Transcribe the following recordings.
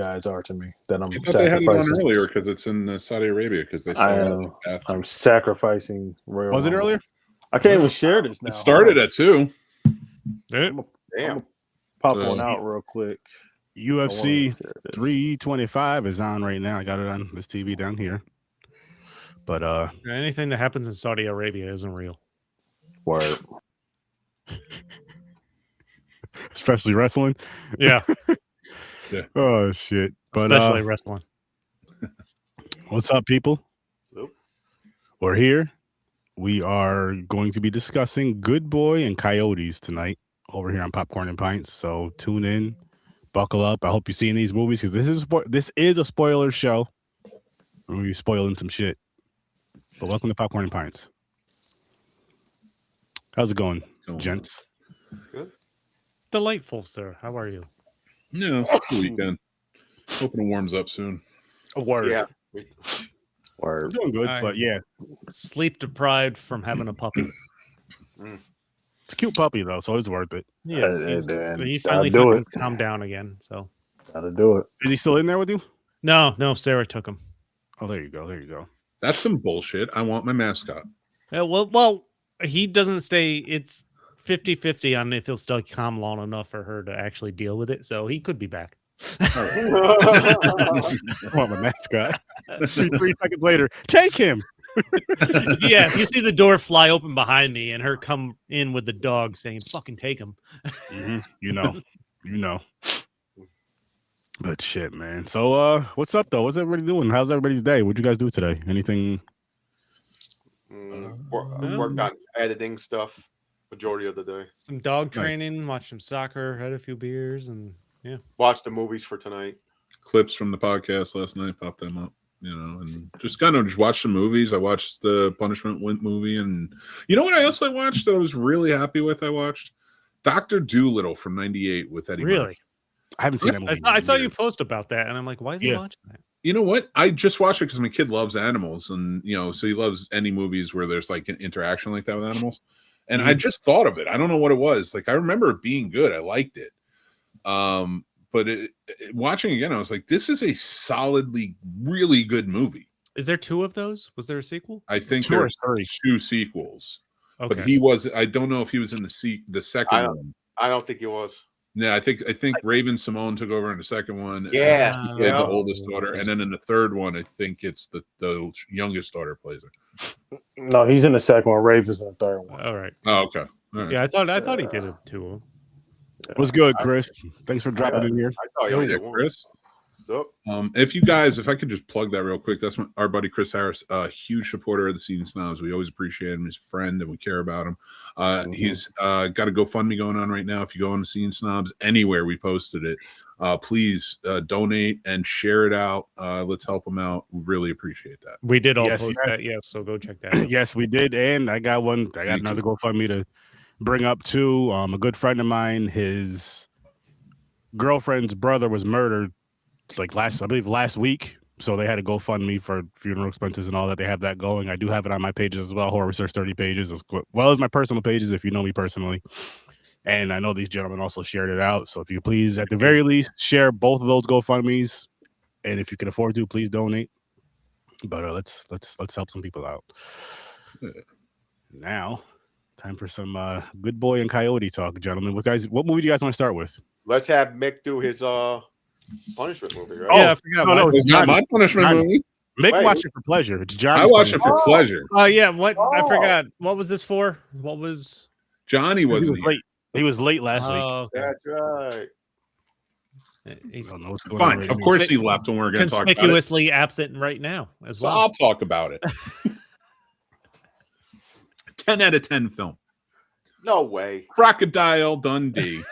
guys are to me. That I'm I thought they had it on sacrificing. earlier because it's in Saudi Arabia because they saw I'm sacrificing. Royal Was it Rumble. earlier? I can't even share this now. It started at 2. I'm Damn. gonna pop one out real quick. UFC 325 is on right now. I got it on this TV down here. But anything that happens in Saudi Arabia isn't real. Word. Especially wrestling. Yeah. Yeah. Oh shit. But especially wrestling. What's up, people? Nope. We're here. We are going to be discussing Good Boy and Coyotes tonight over here on Popcorn and Pints. So tune in, buckle up. I hope you've seen these movies because this is a spoiler show. We'll be spoiling some shit. But welcome to Popcorn and Pints. How's it going, gents? Good. Delightful, sir. How are you? Yeah, it's the weekend. Hoping it warms up soon. A word. Yeah. Word. Doing good, but yeah. Sleep deprived from having a puppy. It's a cute puppy though, so it's worth it. Yes, so he finally calmed down again. So gotta do it. Is he still in there with you? No, Sarah took him. Oh, there you go. That's some bullshit. I want my mascot. Yeah, well, he doesn't stay. It's 50-50 on if he'll stay calm long enough for her to actually deal with it. So he could be back. I want my mascot. 3 seconds later, take him. Yeah, if you see the door fly open behind me and her come in with the dog saying, fucking take him. You know. But shit, man. So what's up though? What's everybody doing? How's everybody's day? What'd you guys do today? Anything? Worked on editing stuff majority of the day. Some dog training, watched some soccer, had a few beers, and yeah. Watched the movies for tonight. Clips from the podcast last night, popped them up, and just watched some movies. I watched the Punishment movie, and you know what I also watched that I was really happy with? I watched Dr. Dolittle from '98 with Eddie Murphy. I haven't seen that movie. I saw you post about that, and I'm like, why is he watching that? You know what? I just watched it because my kid loves animals, and so he loves any movies where there's like an interaction like that with animals. And I just thought of it. I don't know what it was. Like I remember it being good. I liked it. But watching again, I was like, this is a solidly really good movie. Is there 2 of those? Was there a sequel? I think there's 2 sequels. Okay. But he was. I don't know if he was in the second one. I don't think he was. Yeah, I think Raven Simone took over in the second one. Yeah, the oldest daughter, and then in the third one, I think it's the youngest daughter plays her. No, he's in the second one. Raven's in the third one. All right. Oh, okay. All right. Yeah, I thought he did it too. What's good, Chris? Thanks for dropping in here. Chris. What's up? If I could just plug that real quick, that's our buddy Chris Harris, a huge supporter of the Scene Snobs. We always appreciate him. He's a friend, and we care about him. He's got a GoFundMe going on right now. If you go on the Scene Snobs anywhere, we posted it. Please donate and share it out. Let's help him out. We really appreciate that. We did all post that, yes. So go check that out. Yes, we did, and I got another GoFundMe to bring up too. A good friend of mine, his girlfriend's brother was murdered like last week. So they had to GoFundMe for funeral expenses and all that. They have that going. I do have it on my pages as well, Horror Research 30 pages, as well as my personal pages if you know me personally. And I know these gentlemen also shared it out. So if you please, at the very least, share both of those GoFundMes. And if you can afford to, please donate. But let's help some people out. Now, time for some Good Boy and Coyote talk, gentlemen. What movie do you guys want to start with? Let's have Mick do his Punishment movie, right? Yeah, I forgot. No, it's not my Punishment movie. Mick watched it for pleasure. It's Johnny's. I watched it for pleasure. Oh yeah, what? I forgot. What was this for? What was? Johnny wasn't late. He was late last week. Okay. That's right. He's fine. Of course, he left when we were going to talk about it. Conspicuously absent right now as well. So I'll talk about it. 10 out of 10 film. No way. Crocodile Dundee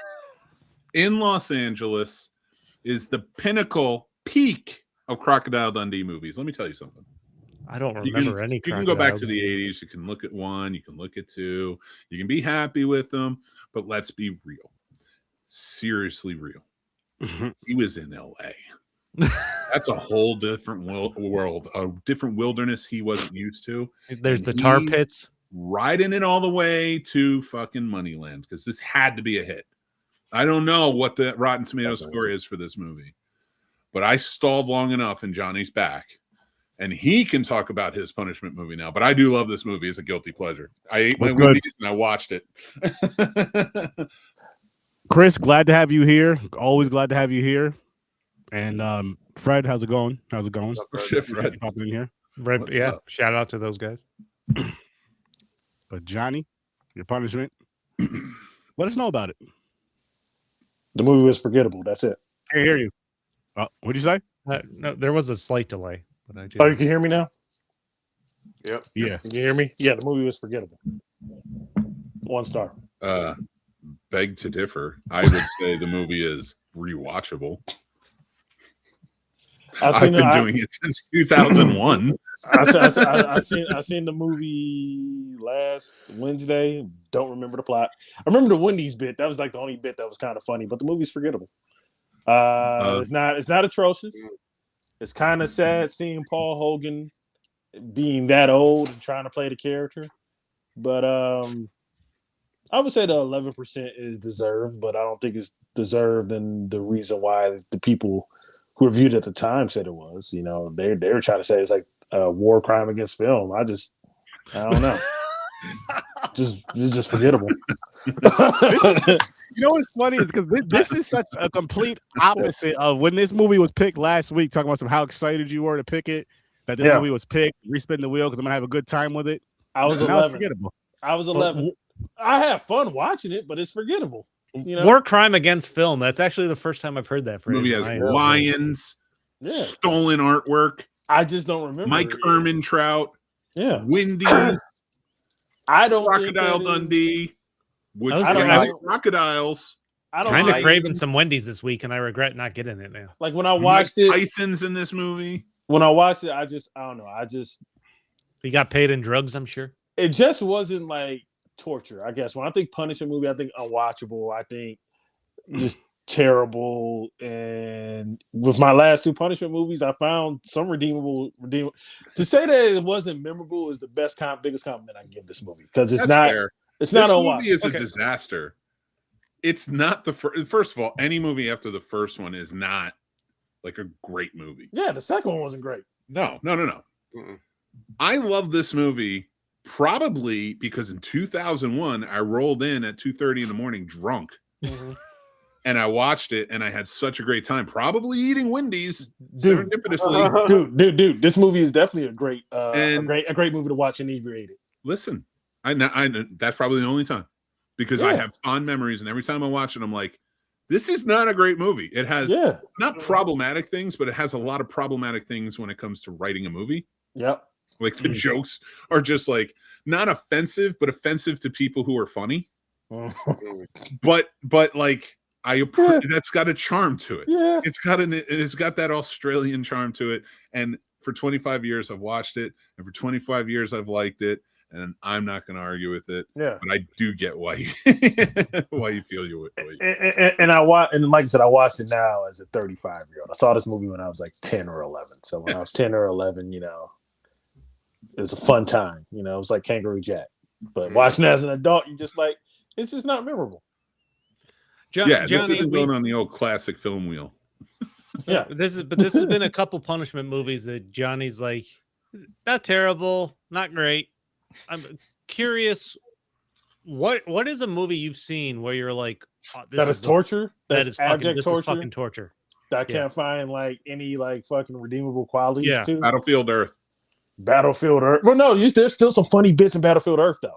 in Los Angeles is the peak of Crocodile Dundee movies. Let me tell you something. I don't remember any. You can go back to the 80s. You can look at 1. You can look at 2. You can be happy with them. But let's be real. Seriously real. He was in LA. That's a whole different world, a different wilderness he wasn't used to. There's the tar pits. Riding it all the way to fucking Moneyland because this had to be a hit. I don't know what the Rotten Tomatoes score is for this movie, but I stalled long enough, and Johnny's back, and he can talk about his punishment movie now. But I do love this movie; it's a guilty pleasure. I ate my Wendy's and I watched it. Chris, glad to have you here. Always glad to have you here. And Fred, how's it going? How's it going? Shit, Fred. Popping in here. Right, What's yeah. up? Shout out to those guys. But Johnny, your punishment. Let us know about it. The movie was forgettable. That's it. Can't hear you. What'd you say? No, there was a slight delay, but I did. Oh, you can hear me now? Yep. Yeah. Can you hear me? Yeah, the movie was forgettable. 1 star. Beg to differ. I would say the movie is rewatchable. I've been doing it since 2001. I seen the movie last Wednesday. Don't remember the plot. I remember the Wendy's bit. That was like the only bit that was kind of funny, but the movie's forgettable. It's not atrocious. It's kind of sad seeing Paul Hogan being that old and trying to play the character. But I would say the 11% is deserved, but I don't think it's deserved in the reason why the people who reviewed at the time said it was. You know, they were trying to say it's like a war crime against film. I don't know. It's just forgettable. You know what's funny is because this is such a complete opposite of when this movie was picked last week, talking about how excited you were to pick it, that this movie was picked, respin the wheel because I'm going to have a good time with it. I was now 11. it's forgettable. I was 11. I had fun watching it, but it's forgettable. You know? War crime against film. That's actually the first time I've heard that phrase. The movie has lions, stolen artwork. I just don't remember. Mike Ehrmantraut. Yeah. Wendy's. I don't Crocodile Dundee. Which crocodiles. I don't kind of craving some Wendy's this week, and I regret not getting it now. Like when I watched it, Tyson's in this movie. When I watched it, I don't know. He got paid in drugs, I'm sure. It just wasn't like torture, I guess. When I think punishment movie, I think unwatchable. I think just terrible. And with my last 2 punishment movies, I found some redeemable. To say that it wasn't memorable is the biggest compliment I can give this movie because it's not. Fair. It's not unwatchable. This movie is a disaster. It's not the first. First of all, any movie after the first one is not like a great movie. Yeah, the second one wasn't great. No. Mm-mm. I love this movie probably because in 2001 I rolled in at 2:30 in the morning drunk, and I watched it and I had such a great time. Probably eating Wendy's serendipitously. Dude, this movie is definitely a great movie to watch inebriated. Listen, I that's probably the only time because I have fond memories, and every time I watch it, I'm like, this is not a great movie. It has not problematic things, but it has a lot of problematic things when it comes to writing a movie. Yep. Like the jokes are just like not offensive, but offensive to people who are funny. but like that's got a charm to it. Yeah. It's got that Australian charm to it. And for 25 years I've watched it, and for 25 years I've liked it, and I'm not going to argue with it. Yeah. But I do get why you feel you would. And like I said, I watched it now as a 35-year-old. I saw this movie when I was like 10 or 11. So when I was 10 or 11, you know, it was a fun time. You know, it was like Kangaroo Jack. But watching it as an adult, you just like, it's just not memorable. Johnny, this isn't going on the old classic film wheel. Yeah. This has been a couple punishment movies that Johnny's like, not terrible, not great. I'm curious, what is a movie you've seen where you're like, oh, that is torture? That is abject torture? This is fucking torture. That I can't find like any like fucking redeemable qualities to. Battlefield Earth. Well, no, there's still some funny bits in Battlefield Earth though.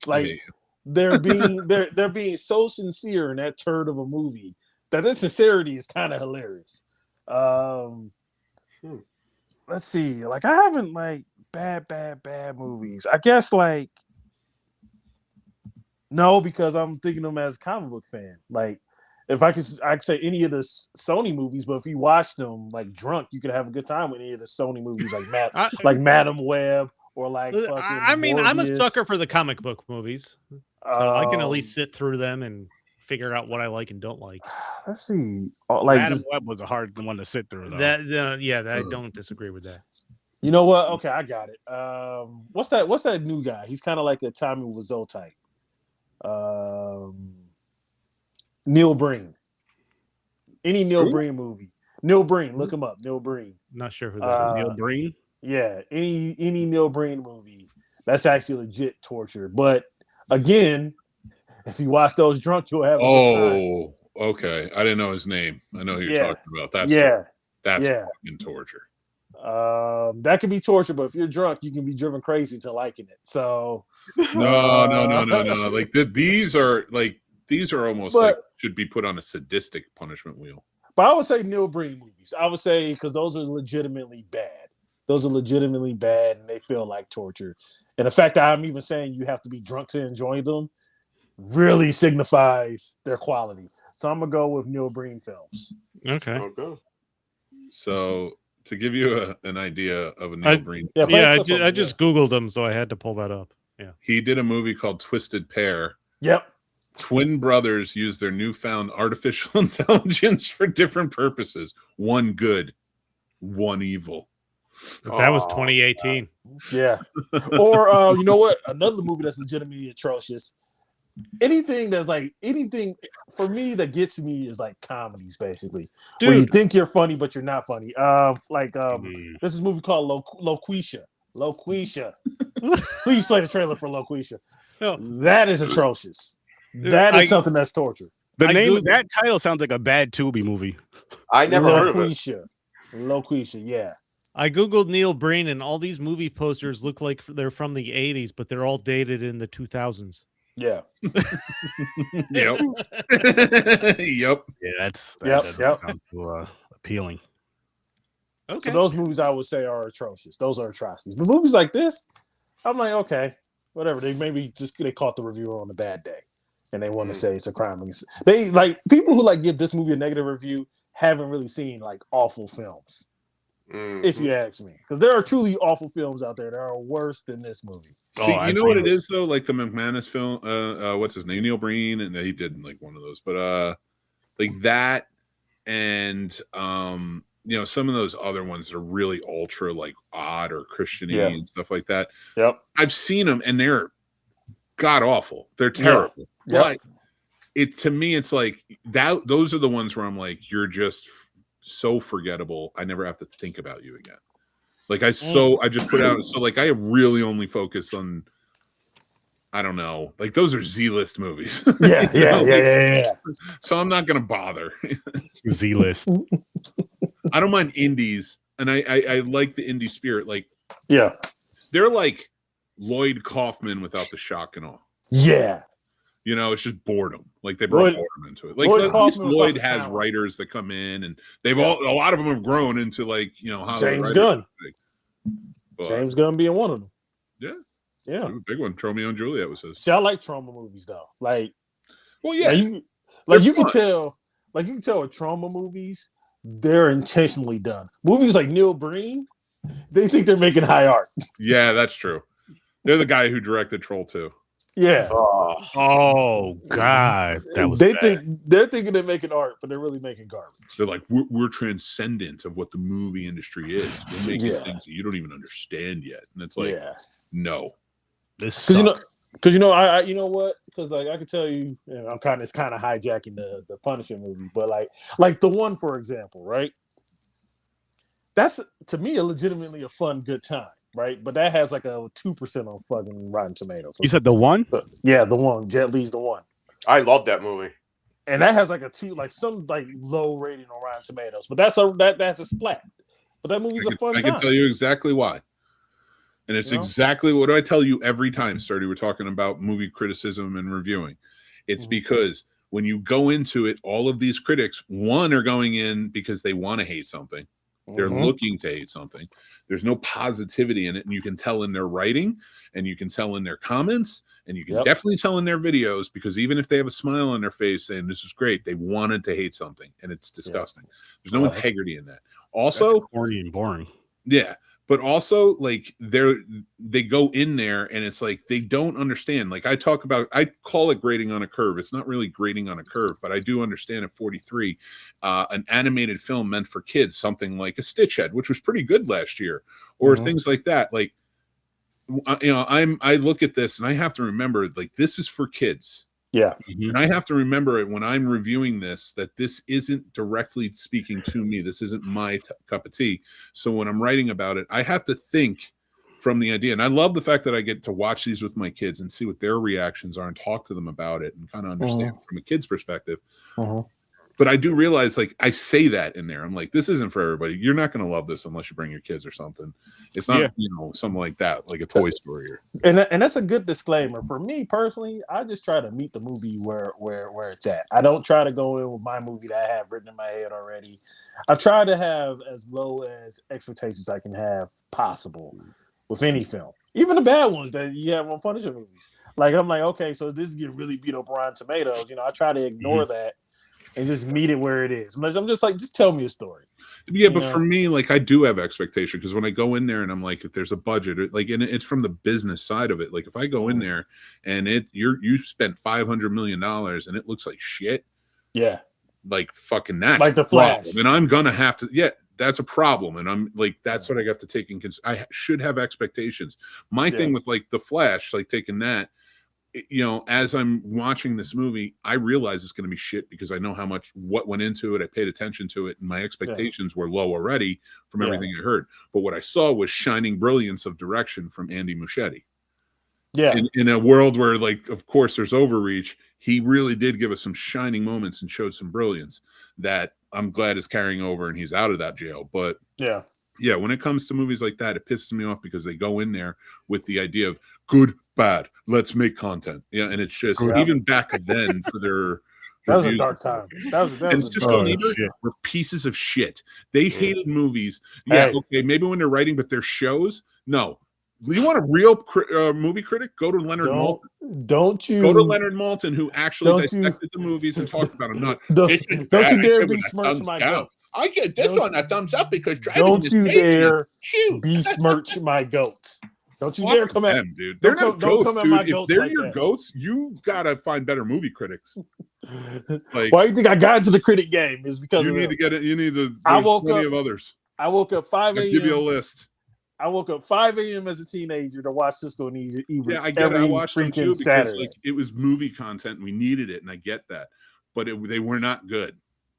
Like they're being so sincere in that turd of a movie that the sincerity is kind of hilarious. Let's see. Like I haven't like bad movies. I guess like no, because I'm thinking of them as a comic book fan. Like if I could say any of the Sony movies, but if you watch them like drunk, you could have a good time with any of the Sony movies like Madam Web or like I mean, Morbius. I'm a sucker for the comic book movies. So I can at least sit through them and figure out what I like and don't like. Let's see. Like Madam Web was a hard one to sit through though. I don't disagree with that. You know what? Okay, I got it. What's that new guy? He's kind of like a Tommy Wiseau type. Neil Breen. Any Neil Breen movie. Neil Breen, look him up. Neil Breen. Not sure who that is. Neil Breen. Yeah, any Neil Breen movie, that's actually legit torture. But again, if you watch those drunk, you'll have a good time. Okay. I didn't know his name. I know who you're talking about. That's fucking torture. That could be torture, but if you're drunk, you can be driven crazy to liking it. So no. Like these are almost like should be put on a sadistic punishment wheel. But I would say Neil Breen movies. I would say because those are legitimately bad. Those are legitimately bad, and they feel like torture. And the fact that I'm even saying you have to be drunk to enjoy them really signifies their quality. So I'm gonna go with Neil Breen films. Okay. So to give you an idea of a Neil Breen, I just Googled him, so I had to pull that up. Yeah, he did a movie called Twisted Pair. Yep. Twin brothers use their newfound artificial intelligence for different purposes. One good, one evil. That was 2018. Yeah. Or you know what? Another movie that's legitimately atrocious. Anything for me that gets me is like comedies, basically. Dude. Where you think you're funny, but you're not funny. This is a movie called Loquisha. Please play the trailer for Loquisha. No. That is atrocious. That is something that's torture. The name of that title sounds like a bad Tubi movie. I never heard of it. Loquisha, yeah. I Googled Neil Breen, and all these movie posters look like they're from the 80s, but they're all dated in the 2000s. Yeah. Yep. Yep. Yeah, that's appealing. Okay. So those movies I would say are atrocious. Those are atrocities. But movies like this, I'm like, okay, whatever. They caught the reviewer on a bad day, and they want to say it's a crime. They like people who like give this movie a negative review haven't really seen like awful films. If you ask me, because there are truly awful films out there that are worse than this movie. See, you know what it is though, like the McManus film. What's his name? Neil Breen, and he did like one of those, but like that, and some of those other ones that are really ultra like odd or Christian-y and stuff like that. Yep, I've seen them, and they're god awful. They're terrible. Yep. But to me, it's like that. Those are the ones where I'm like, you're just so forgettable. I never have to think about you again. Like I just put out. So like I really only focus on. I don't know. Like those are Z-list movies. Yeah. So I'm not gonna bother. Z-list. I don't mind indies, and I like the indie spirit. Like they're like Lloyd Kaufman without the shock and awe. Yeah. It's just boredom. Like they brought boredom into it. Like at least Lloyd has writers that come in, and a lot of them have grown into like James Gunn. James Gunn being one of them. Yeah, a big one. Romeo and Juliet was his. See, I like trauma movies though. Like, well, yeah, you can tell with trauma movies, they're intentionally done. Movies like Neil Breen, they think they're making high art. Yeah, that's true. They're the guy who directed Troll 2. Yeah. Oh God, that was. They're thinking they're making art, but they're really making garbage. They're like, we're transcendent of what the movie industry is. We're making things that you don't even understand yet, and it's like, no, this because you know what? Because like I can tell you, it's kind of hijacking the punishment movie, but like the one for example, right? That's to me a legitimately a fun good time. Right, but that has like a 2% on fucking Rotten Tomatoes. You said the one? Yeah, the one. Jet Li's the one. I love that movie, and that has like some like low rating on Rotten Tomatoes. But that's a splat. But that movie's a fun time. I can tell you exactly why, and it's exactly what do I tell you every time, Sturdy. We're talking about movie criticism and reviewing. It's because when you go into it, all of these critics, one, are going in because they want to hate something. They're looking to hate something. There's no positivity in it, and you can tell in their writing, and you can tell in their comments, and you can definitely tell in their videos, because even if they have a smile on their face saying this is great, they wanted to hate something, and it's disgusting. There's no integrity in that. Also, that's corny and boring. Yeah, but also like they go in there, and it's like they don't understand. Like I call it grading on a curve. It's not really grading on a curve, but I do understand at 43, an animated film meant for kids, something like a Stitch Head, which was pretty good last year, or things like that. Like, I look at this and I have to remember, like, this is for kids. Yeah. And I have to remember it when I'm reviewing this, that this isn't directly speaking to me. This isn't my cup of tea. So when I'm writing about it, I have to think from the idea. And I love the fact that I get to watch these with my kids and see what their reactions are and talk to them about it and kind of understand from a kid's perspective. But I do realize, like, I say that in there. I'm like, this isn't for everybody. You're not going to love this unless you bring your kids or something. It's not, you know, something like that, like a Toy Story. And that's a good disclaimer. For me personally, I just try to meet the movie where it's at. I don't try to go in with my movie that I have written in my head already. I try to have as low as expectations I can have possible with any film. Even the bad ones that you have on Punisher movies. Like, I'm like, okay, so this is getting really beat up Rotten Tomatoes. You know, I try to ignore that and just meet it where it is. I'm just like, just tell me a story. Yeah, but for me, like, I do have expectation because when I go in there and I'm like, if there's a budget, like, and it's from the business side of it. Like, if I go in there and you spent $500 million and it looks like shit, like fucking that's like the Flash, and I'm gonna have to, that's a problem, and I'm like, that's what I got to take in consideration. I should have expectations. My thing with like the Flash, like taking that. You know, as I'm watching this movie, I realize it's going to be shit because I know what went into it. I paid attention to it, and my expectations were low already from everything I heard. But what I saw was shining brilliance of direction from Andy Muschietti. Yeah. In a world where, like, of course, there's overreach, he really did give us some shining moments and showed some brilliance that I'm glad is carrying over and he's out of that jail. But yeah, when it comes to movies like that, it pisses me off because they go in there with the idea of good, bad, let's make content. Yeah, and it's just even back then for their that was a dark time. That was Cisco and Ebert were pieces of shit. They hated movies. Yeah, okay, maybe when they're writing, but their shows, no. You want a real movie critic? Go to Leonard Maltin. Don't you go to Leonard Maltin, who actually dissected the movies and talked about them. Don't you dare besmirch my goats. I get this on a thumbs up because don't you dare besmirch my goats. Don't you dare come at dude. They're not goats, dude. If they're your goats, you gotta find better movie critics. Like, why do you think I got into the critic game? Is because you need to get it. You need to. I woke up. Of others. I woke up 5 a.m. Give you a list. I woke up 5 a.m. as a teenager to watch Cisco and Ebert. Yeah, I get it. I watched them too because like it was movie content. And we needed it, and I get that. But they were not good.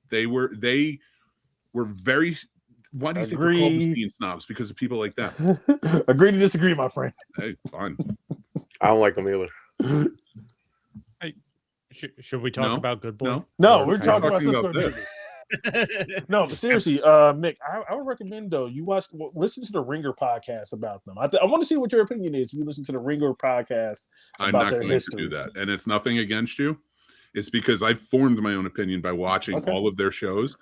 They were very. Why do you think they're called the scene snobs? Because of people like that. Agree to disagree, my friend. Hey, fine. I don't like them either. Hey, should we talk about Good Boy? No, we're talking about Cisco. No, but seriously, Mick, I would recommend though listen to the Ringer podcast about them. I want to see what your opinion is. If you listen to the Ringer podcast, I'm not going to do that, and it's nothing against you. It's because I've formed my own opinion by watching all of their shows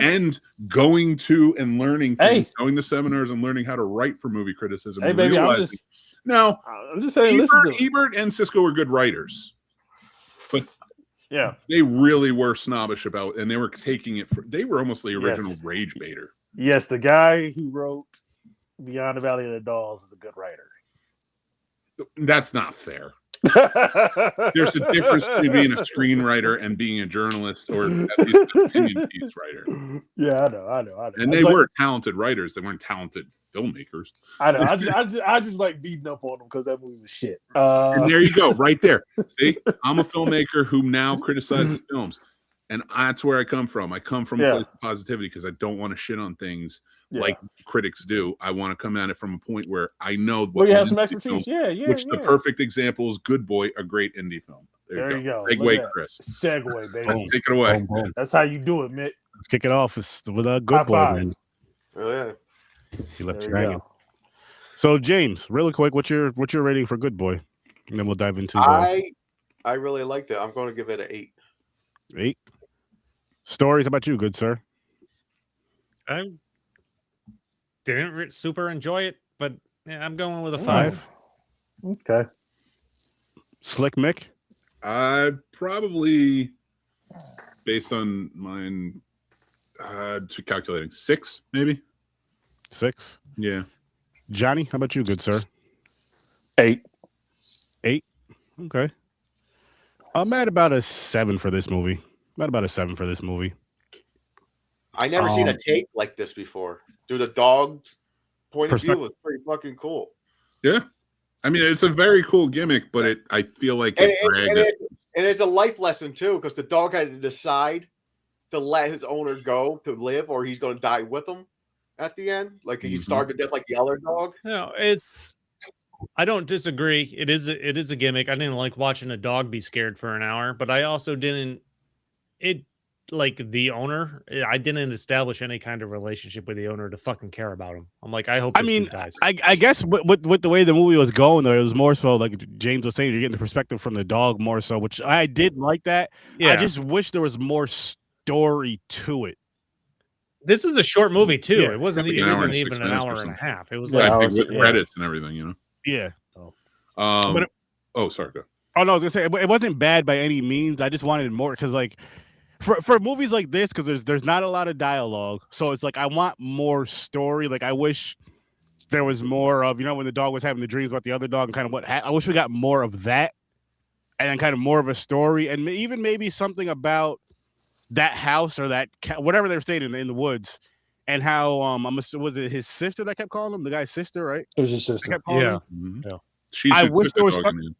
and going to and learning things, going to seminars and learning how to write for movie criticism. Hey, baby, I'm just saying. Ebert and Cisco were good writers, but they really were snobbish about, and they were taking it they were almost the original rage baiter. Yes, the guy who wrote Beyond the Valley of the Dolls is a good writer. That's not fair. There's a difference between being a screenwriter and being a journalist or at least an opinion piece writer. Yeah, I know. And they were talented writers. They weren't talented filmmakers. I know. I just like beating up on them because that movie was shit. And there you go, right there. See, I'm a filmmaker who now criticizes films, and that's where I come from. I come from a place of positivity because I don't want to shit on things like critics do. I want to come at it from a point where I know you have some expertise. The perfect example is Good Boy, a great indie film. There you go. Segue, Chris. Segue, baby. Take it away. Boom. That's how you do it, Mick. Let's kick it off with a Good Boy, man. Oh yeah. He left you hanging. So James, really quick, what's your rating for Good Boy? And then we'll dive into I really liked it. I'm going to give it an 8. 8. Stories about you, good sir. I didn't super enjoy it, but I'm going with a 5. Okay. Slick Mick? Probably based on mine, calculating 6, maybe. 6? Yeah. Johnny, how about you, good sir? 8. 8? Okay. I'm at about a 7 for this movie. I never seen a take like this before. Dude, the dog's point of view was pretty fucking cool. Yeah. I mean, it's a very cool gimmick, but I feel like And it's a life lesson too, because the dog had to decide to let his owner go to live, or he's going to die with him at the end. Like he starved to death like the other dog. No, I don't disagree. It is a gimmick. I didn't like watching a dog be scared for an hour, but I also didn't. It like the owner. I didn't establish any kind of relationship with the owner to fucking care about him. I'm like, I hope. I mean, I guess with the way the movie was going, though, it was more so like James was saying, you're getting the perspective from the dog more so, which I did like that. Yeah. I just wish there was more story to it. This was a short movie too. Yeah, it wasn't even an hour and a half. It was like with credits and everything, you know. Yeah. Sorry, go. Oh no, I was gonna say it wasn't bad by any means. I just wanted more because, like, for movies like this, because there's not a lot of dialogue, so it's like I want more story. Like I wish there was more of, when the dog was having the dreams about the other dog and kind of I wish we got more of that, and then kind of more of a story, and even maybe something about that house or that whatever they were staying in the woods. And how was it his sister that kept calling him? The guy's sister, right? It was his sister. Yeah. I wish there was something.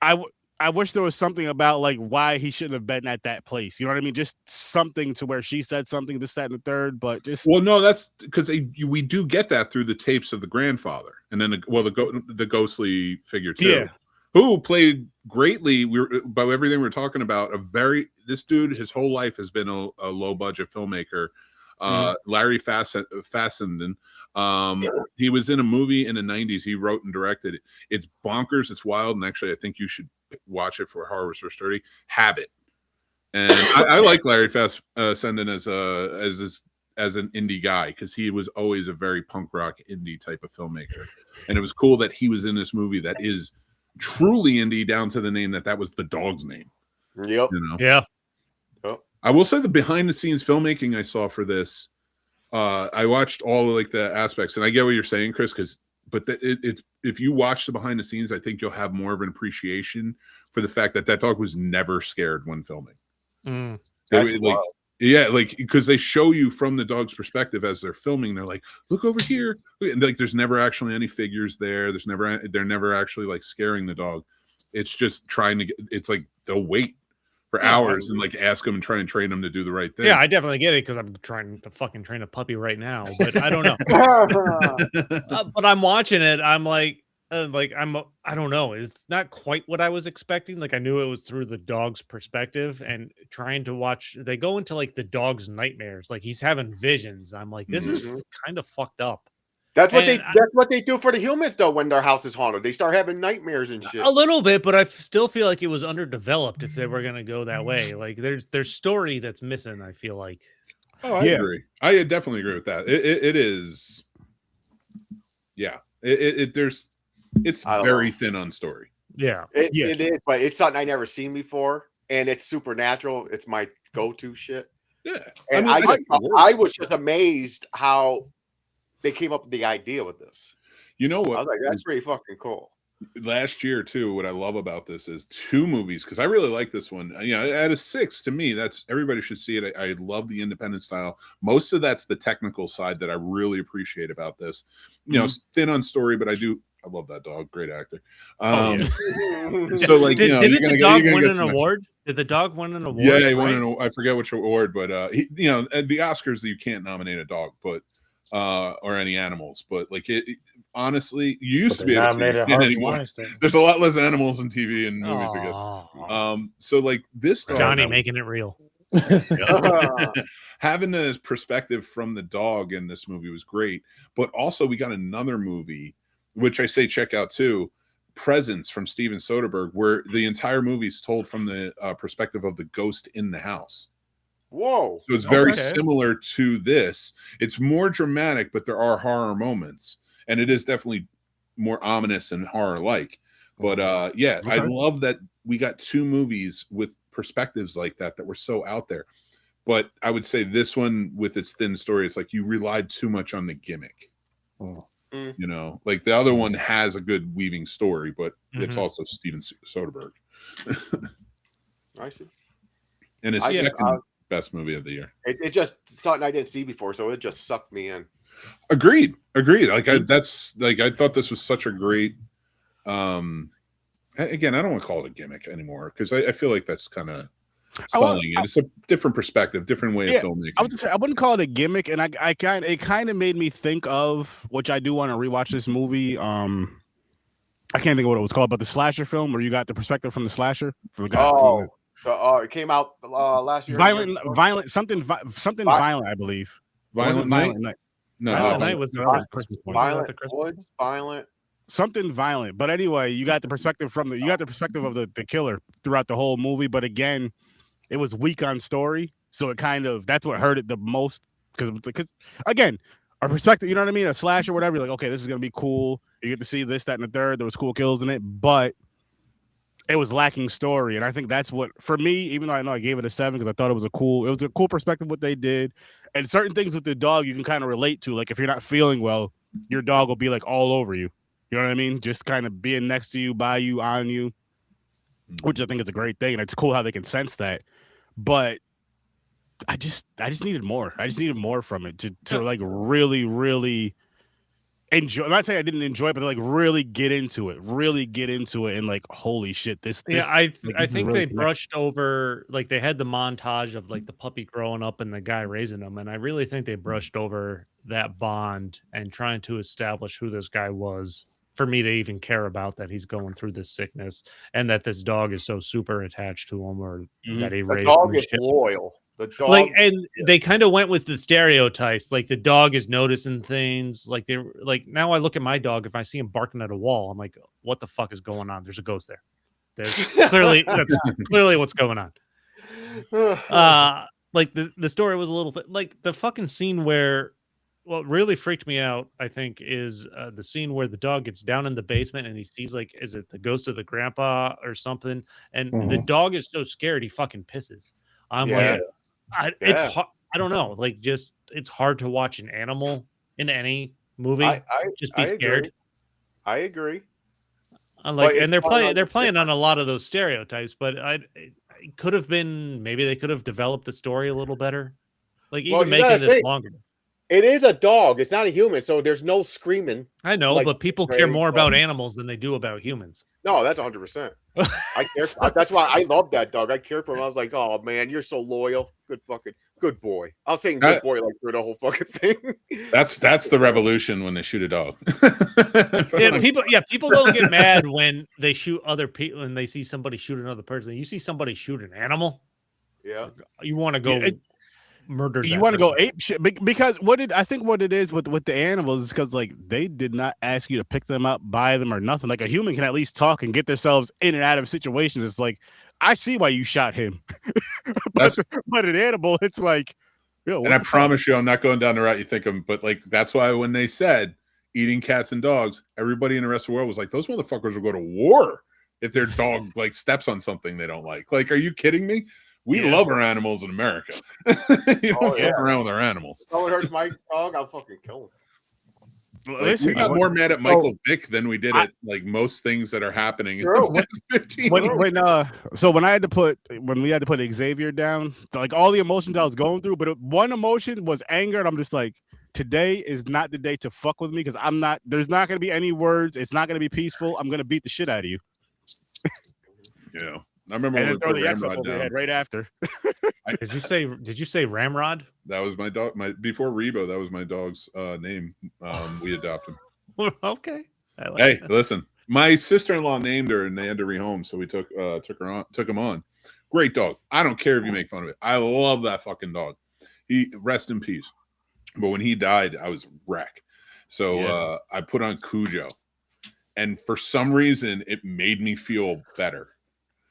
I wish there was something about like why he shouldn't have been at that place. You know what I mean? Just something to where she said something, this, that, and the third. But just no, that's because we do get that through the tapes of the grandfather, and then the ghostly figure too, who played greatly. By everything we're talking about, this dude, his whole life has been a low budget filmmaker. Larry Fassenden. He was in a movie in the 90s. He wrote and directed it. It's bonkers. It's wild. And actually, I think you should watch it for Horror for Sturdy. Habit. And I like Larry Fassenden as an indie guy, because he was always a very punk rock indie type of filmmaker. And it was cool that he was in this movie that is truly indie, down to the name that was the dog's name. Yep. Yeah. I will say the behind the scenes filmmaking I saw for this, I watched all of like the aspects, and I get what you're saying, Chris, but it's if you watch the behind the scenes, I think you'll have more of an appreciation for the fact that dog was never scared when filming. Because they show you from the dog's perspective as they're filming. They're like, look over here, and like there's never actually any figures there. They're never actually like scaring the dog. It's just it's like they'll wait for hours and like ask them and try and train them to do the right thing. Yeah, I definitely get it, because I'm trying to fucking train a puppy right now, but I don't know. But I'm watching it. I'm like, I don't know. It's not quite what I was expecting. Like I knew it was through the dog's perspective, and trying to watch. They go into like the dog's nightmares. Like he's having visions. I'm like, this is kind of fucked up. That's what they do for the humans though. When their house is haunted, they start having nightmares and shit. A little bit, but I still feel like it was underdeveloped if they were gonna go that way. Like there's story that's missing. I feel like. Oh, I agree. I definitely agree with that. It is. Yeah. It's very thin on story. Yeah. It is, but it's something I never seen before, and it's supernatural. It's my go-to shit. Yeah. And I was just amazed how they came up with the idea with this. You know what? I was like, that's pretty fucking cool. Last year too, what I love about this is 2 movies, because I really like this one. Out of 6, to me, that's everybody should see it. I love the independent style. Most of that's the technical side that I really appreciate about this. Thin on story, but I love that dog. Great actor. So like, did the dog win an award? Did the dog win an award? Yeah, he won I forget which award, but at the Oscars, you can't nominate a dog, but or any animals, but like honestly, you used to be able to anymore. There's a lot less animals in TV and movies, I guess. So like this dog, Johnny making it real. Having the perspective from the dog in this movie was great, but also we got another movie, which I say check out too, Presence from Steven Soderbergh, where the entire movie is told from the perspective of the ghost in the house. Whoa. So it's very similar to this. It's more dramatic, but there are horror moments. And it is definitely more ominous and horror-like. But I love that we got 2 movies with perspectives like that were so out there. But I would say this one, with its thin story, it's like you relied too much on the gimmick. Like the other one has a good weaving story, but it's also Steven Soderbergh. I see. And his second best movie of the year. It just something I didn't see before, so it just sucked me in. Agreed. Like I thought this was such a great. again, I don't want to call it a gimmick anymore because I feel like that's kind of stalling it. It's a different perspective, different way of filmmaking. I wouldn't call it a gimmick, and it kind of made me think of, which I do want to rewatch this movie. I can't think of what it was called, but the slasher film where you got the perspective from the slasher from the guy. It came out last year. Violent, violent, I believe. Violent Night. No, Violent Night was Violent. Something violent. But anyway, you got the perspective of the killer throughout the whole movie. But again, it was weak on story, so that's what hurt it the most. Because again, our perspective, you know what I mean? A slash or whatever, you're like, okay, this is gonna be cool. You get to see this, that, and the third. There was cool kills in it, but it was lacking story. And I think that's what, for me, even though I know I gave it a 7 because I thought it was a cool perspective what they did. And certain things with the dog you can kind of relate to. Like if you're not feeling well, your dog will be like all over you. You know what I mean? Just kind of being next to you, by you, on you, which I think is a great thing. And it's cool how they can sense that. But I just needed more. I just needed more from it to like really, really enjoy. I'm not saying I didn't enjoy it, but like really get into it, and like, holy shit, this I think really they brushed over, like they had the montage of like the puppy growing up and the guy raising him, and I really think they brushed over that bond and trying to establish who this guy was for me to even care about that he's going through this sickness and that this dog is so super attached to him, or that he raised. The dog is loyal. The dog, like, and they kind of went with the stereotypes, like the dog is noticing things. Like they're like, now I look at my dog, if I see him barking at a wall, I'm like, what the fuck is going on? There's a ghost there. That's clearly what's going on. Like the story was a little like the fucking scene where what really freaked me out, I think, is the scene where the dog gets down in the basement and he sees, like, is it the ghost of the grandpa or something? And the dog is so scared he fucking pisses. I'm like, it's hard. I don't know. Like, just it's hard to watch an animal in any movie. Just be scared. I agree. Like, and they're playing on a lot of those stereotypes, but it could have been, maybe they could have developed the story a little better. Like, even making this longer. It is a dog. It's not a human, so there's no screaming. I know, like, but people care more about animals than they do about humans. No, that's 100%. I care. That's why I love that dog. I cared for him. I was like, oh man, you're so loyal. Good boy. I was saying good boy like through the whole fucking thing. That's the revolution when they shoot a dog. People don't get mad when they shoot other people and they see somebody shoot another person. You see somebody shoot an animal. Yeah, you want to go. Murder. You want to go ape shit because what it is with the animals is because, like, they did not ask you to pick them up, buy them, or nothing. Like, a human can at least talk and get themselves in and out of situations. It's like, I see why you shot him, but an animal, it's like, and I promise you, I'm not going down the route you think of. But like, that's why when they said eating cats and dogs, everybody in the rest of the world was like, those motherfuckers will go to war if their dog like steps on something they don't like. Like, are you kidding me? We love our animals in America. You don't fuck around with our animals. If someone hurts my dog, I'll fucking kill him. Like, we got more mad at Michael Vick than we did at like most things that are happening in the last 15 years. So when we had to put Xavier down, like, all the emotions I was going through, but one emotion was anger, and I'm just like, today is not the day to fuck with me because there's not going to be any words. It's not going to be peaceful. I'm going to beat the shit out of you. Yeah. I remember when we put Ramrod down right after. Did you say Ramrod? That was my dog. Before Rebo, that was my dog's name. We adopted him. Okay. Listen, my sister-in-law named her, and they had to rehome, so we took him on. Great dog. I don't care if you make fun of it. I love that fucking dog. He rest in peace. But when he died, I was a wreck. So I put on Cujo, and for some reason, it made me feel better.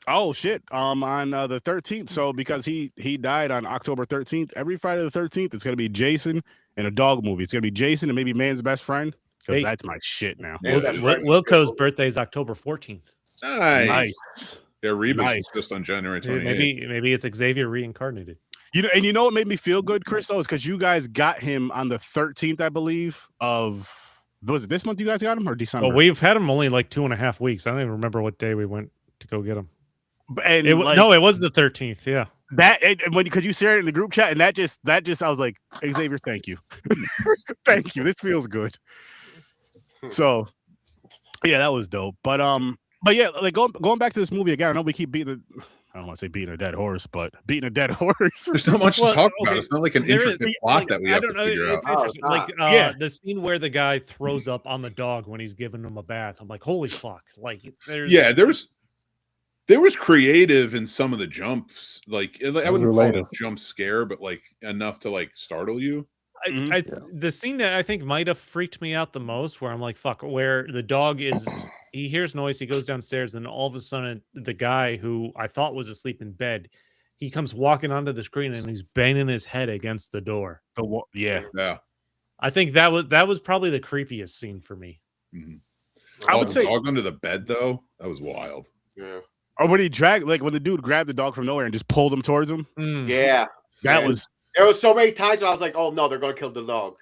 Oh shit! On the 13th. So because he died on October 13th, every Friday the 13th, it's gonna be Jason and a dog movie. It's gonna be Jason and maybe Man's Best Friend, because that's my shit now. Wilco's birthday is October 14th. Nice. Yeah, Reba's just on January 28th. Maybe it's Xavier reincarnated. You know what made me feel good, Chris? Though, is because you guys got him on the 13th, I believe. Was it this month you guys got him or December? Well, we've had him only like 2.5 weeks. I don't even remember what day we went to go get him. And it was the 13th. Yeah, because you shared it in the group chat, and that just I was like, Xavier, thank you, thank you. This feels good. So, yeah, that was dope. But But yeah, like going back to this movie again. I know we keep beating. I don't want to say beating a dead horse, but beating a dead horse. There's not much to talk about. okay, It's not like an there intricate is, plot like, that we I have don't to know. figure out. It's interesting. Like Yeah. the scene where the guy throws up on the dog when he's giving him a bath. I'm like, holy fuck! Like, there was creative in some of the jumps. Like I wouldn't call it a related. jump scare, but like enough to like startle you. The scene that I think might have freaked me out the most, where I'm like, fuck, where the dog is, he hears noise, he goes downstairs, and all of a sudden, the guy who I thought was asleep in bed, he comes walking onto the screen and he's banging his head against the door. Yeah. I think that was probably the creepiest scene for me. Mm-hmm. I would say dog under the bed though. That was wild. Yeah. Or when he dragged, like when the dude grabbed the dog from nowhere and just pulled him towards him. Yeah. That was. There was so many times when I was like, "Oh no, they're gonna kill the dog."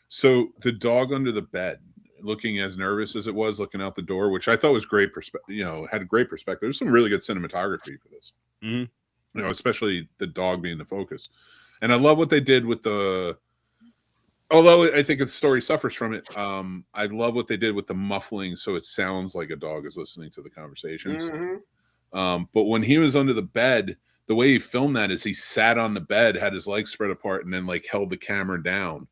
So the dog under the bed, looking as nervous as it was, looking out the door, which I thought was great perspective. Had a great perspective. There's some really good cinematography for this. Mm-hmm. Especially the dog being the focus. And I love what they did with the. Although I think the story suffers from it, I love what they did with the muffling, so it sounds like a dog is listening to the conversations. Mm-hmm. But when he was under the bed, the way he filmed that is he sat on the bed, had his legs spread apart, and then like held the camera down.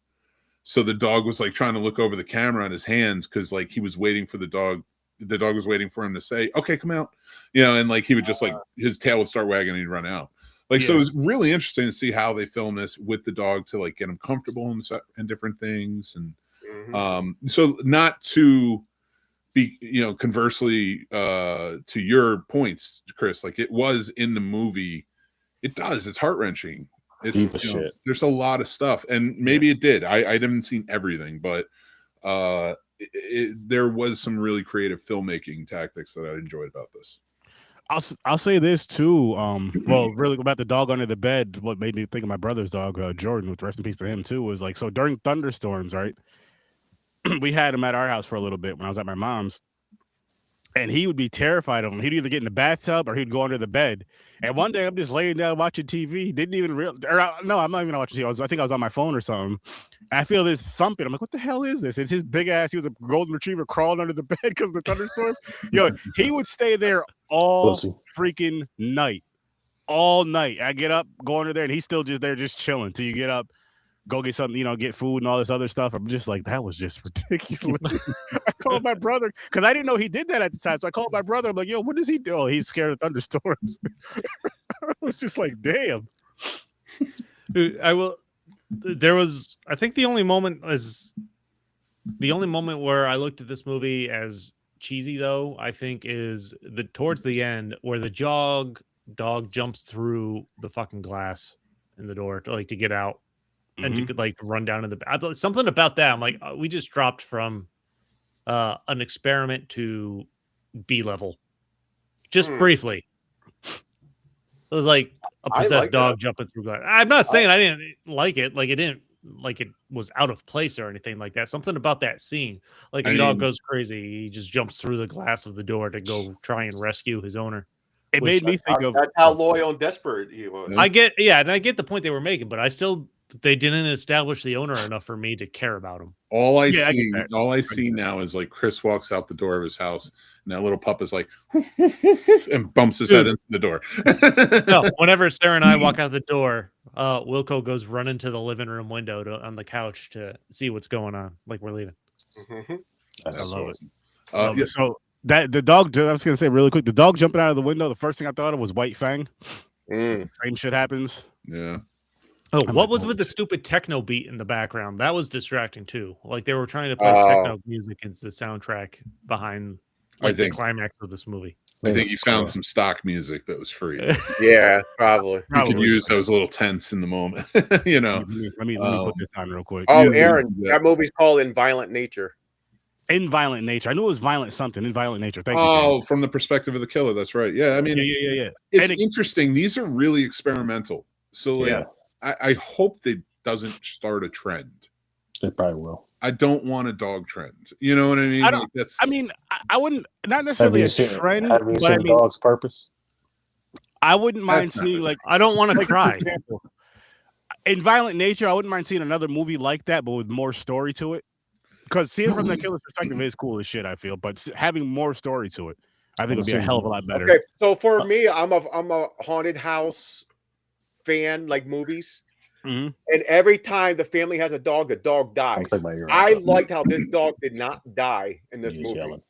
So the dog was like trying to look over the camera on his hands because like he was waiting for the dog. The dog was waiting for him to say, "Okay, come out," and like he would just like his tail would start wagging and he'd run out. Like, so it was really interesting to see how they film this with the dog to like get him comfortable and different things. And so not to be, conversely to your points, Chris, like it was in the movie. It's heart-wrenching. It's shit. There's a lot of stuff, and maybe it did. I haven't seen everything, but there was some really creative filmmaking tactics that I enjoyed about this. I'll say this too. Well, really about the dog under the bed. What made me think of my brother's dog, Jordan, with rest in peace to him too, was like, so during thunderstorms, right? We had him at our house for a little bit when I was at my mom's. And he would be terrified of him. He'd either get in the bathtub or he'd go under the bed. And one day I'm just laying down watching TV. He didn't even no, I'm not even watching TV. I think I was on my phone or something. And I feel this thumping. I'm like, what the hell is this? It's his big ass. He was a golden retriever crawling under the bed because of the thunderstorm. He would stay there all freaking night. All night. I get up, go under there, and he's still just there, just chilling till you get up. Go get something, get food and all this other stuff. I'm just like, that was just ridiculous. I called my brother because I didn't know he did that at the time. So I called my brother. I'm like, yo, what does he do? Oh, he's scared of thunderstorms. I was just like, damn. I think the only moment where I looked at this movie as cheesy, though, I think is towards the end where the dog jumps through the fucking glass in the door to get out. And you could run down to something about that. I'm like, we just dropped from an experiment to B level, just briefly. It was like a possessed dog jumping through glass. I'm not saying I didn't like it. Like it didn't, like it was out of place or anything like that. Something about that scene, like a dog goes crazy, he just jumps through the glass of the door to go try and rescue his owner. It made me think of that's how loyal and desperate he was. I get the point they were making, but they didn't establish the owner enough for me to care about him. All I see now is like Chris walks out the door of his house, and that little pup is like, and bumps his head into the door. No, whenever Sarah and I walk out the door, Wilco goes running to the living room window on the couch to see what's going on. Like we're leaving. I love it. So that the dog, I was gonna say really quick, the dog jumping out of the window. The first thing I thought of was White Fang. Same shit happens. Yeah. Oh, what was with the stupid techno beat in the background? That was distracting too. Like they were trying to play techno music into the soundtrack behind the climax of this movie. I think you found some stock music that was free. Yeah, probably. You can use those little tents in the moment. Let me put this on real quick. Oh, Aaron, that movie's called In Violent Nature. In Violent Nature. I knew it was violent something. In Violent Nature. Thank you. Oh, from the perspective of the killer. That's right. Yeah, I mean, yeah. It's interesting. These are really experimental. So I hope they doesn't start a trend. They probably will. I don't want a dog trend. You know what I mean? I wouldn't, not necessarily a trend. Have you seen Dog's Purpose? I wouldn't mind seeing I don't want to cry. In Violent Nature, I wouldn't mind seeing another movie like that, but with more story to it. Because seeing from the killer's perspective is cool as shit, I feel. But having more story to it, I think it would be a hell of a lot better. Okay, so for me, I'm a haunted house fan, like movies. Mhm. And every time the family has a dog, the dog dies. I liked how this dog did not die in this movie. Yelling.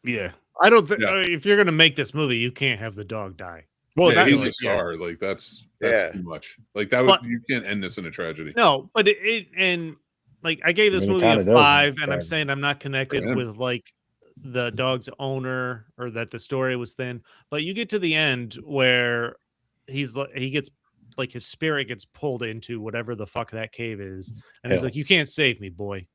Yeah. I don't think Yeah. if you're gonna make this movie, you can't have the dog die. Well, Yeah, that he's a like, yeah. star. Like that's Yeah. too much. Like that was But- you can't end this in a tragedy. No, but it and like I gave this I mean, it movie a kinda does 5, and I'm describe saying I'm not connected Yeah. with like the dog's owner or that the story was thin. But you get to the end where he's like he gets like his spirit gets pulled into whatever the fuck that cave is, and he's Hell. like, "You can't save me, boy."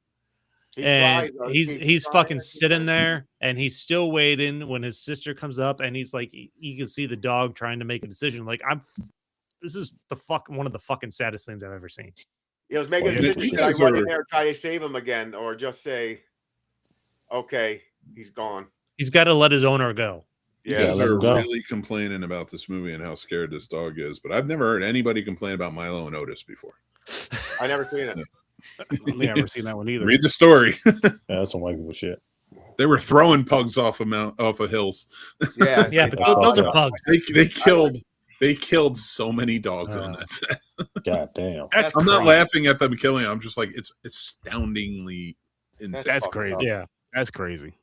He And tries, though. he's He's fucking trying. sitting there, and he's still waiting when his sister comes up, and he's like, you can see the dog trying to make a decision. Like, this is one of the fucking saddest things I've ever seen. He was making a Well, decision. you Should I guys run in are- there and try to save him again, or just say, "Okay, he's gone"? He's got to let his owner go. You Yeah, guys let are him go. really complaining about this movie and how scared this dog is, but I've never heard anybody complain about Milo and Otis before. I never seen it. I've never seen that one either. Read the story. Yeah, that's some white people shit. They were throwing pugs off of hills. Yeah, Yeah, but I saw those are that. pugs. They killed so many dogs on that set. God damn. That's I'm not crazy. laughing at them killing. I'm just like it's astoundingly insane That's fucking crazy. up. Yeah. That's crazy.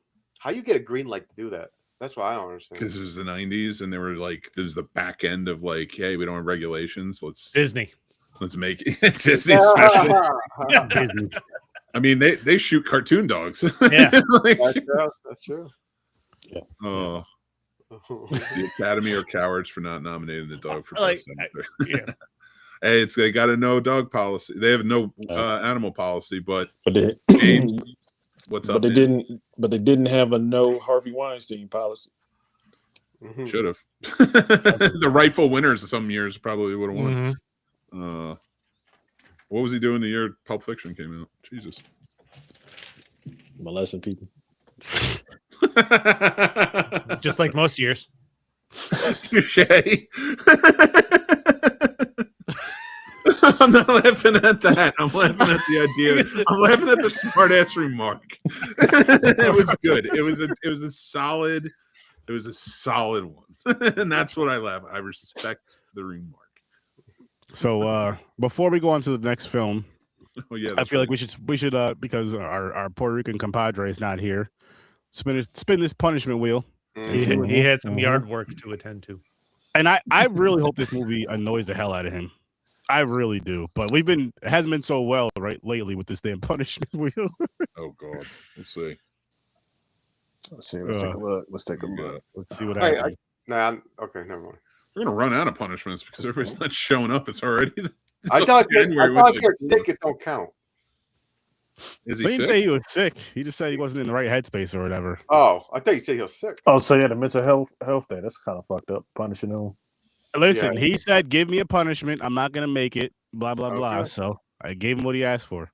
How you get a green light to do that? That's what I don't understand. because it was the 90s and they were like there was the back end of like, hey, we don't have regulations. Let's Disney. make it Disney especially. Disney. I mean, they shoot cartoon dogs. Yeah. Like, That's true. oh, the Academy are cowards for not nominating the dog for Like, best actor. Yeah. Hey, they got a no dog policy. They have no animal policy, but But they, James, what's up? but they man? didn't. But they didn't have a no Harvey Weinstein policy. Mhm. Should have. The rightful winners of some years probably would have won. Mhm. What was he doing the year Pulp Fiction came out? Jesus. Molesting people. Just like most years. Touche. I'm not laughing at that. I'm laughing at the idea. I'm laughing at the smart ass remark. It was good. It was a solid one. And that's what I laugh. I respect the remark. So before we go on to the next film, Oh yeah. I feel like we should because our Puerto Rican compadre is not here. Spin this punishment wheel. Mhm. He had some yard work to attend to. And I really hope this movie annoys the hell out of him. I really do. But it hasn't been so well right lately with this damn punishment wheel. Oh god. We'll see. Let's see. Let's take a look. Let's take a Yeah. look. Let's see what Hey, happens. okay, never mind. We're gonna run out of punishments because everybody's not showing up. It's already. I thought January, if which you're is- sick, it don't count. Is He he didn't sick? say he was sick. He just said he wasn't in the right headspace or whatever. Oh, I thought you said he was sick. Oh, so yeah, the mental health day. That's kind of fucked up. Punishing them. Listen, Yeah. he said, "Give me a punishment. I'm not gonna make it." Blah blah blah. Okay. So I gave him what he asked for.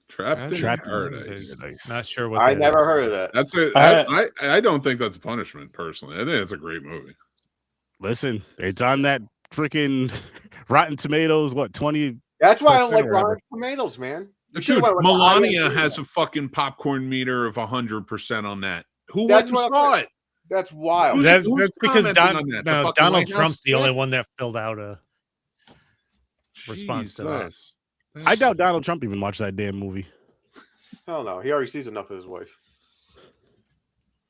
Trapped in Trapped in paradise. Not sure what I that never is. heard of that. That's I don't think that's a punishment personally. I think it's a great movie. Listen, it's on that freaking Rotten Tomatoes. What 20? That's why I don't like Or whatever. Rotten Tomatoes, man. You Dude, should've went with the Melania IMDb. has a fucking popcorn meter of 100% on that. Who That's went and what I'm saw saying. it? That's wild. Who's- That's because commenting on that? The fucking Donald White House Trump's the only staff? one that filled out a response to that. Jesus. I doubt Donald Trump even watched that damn movie. Hell no. He already sees enough of his wife.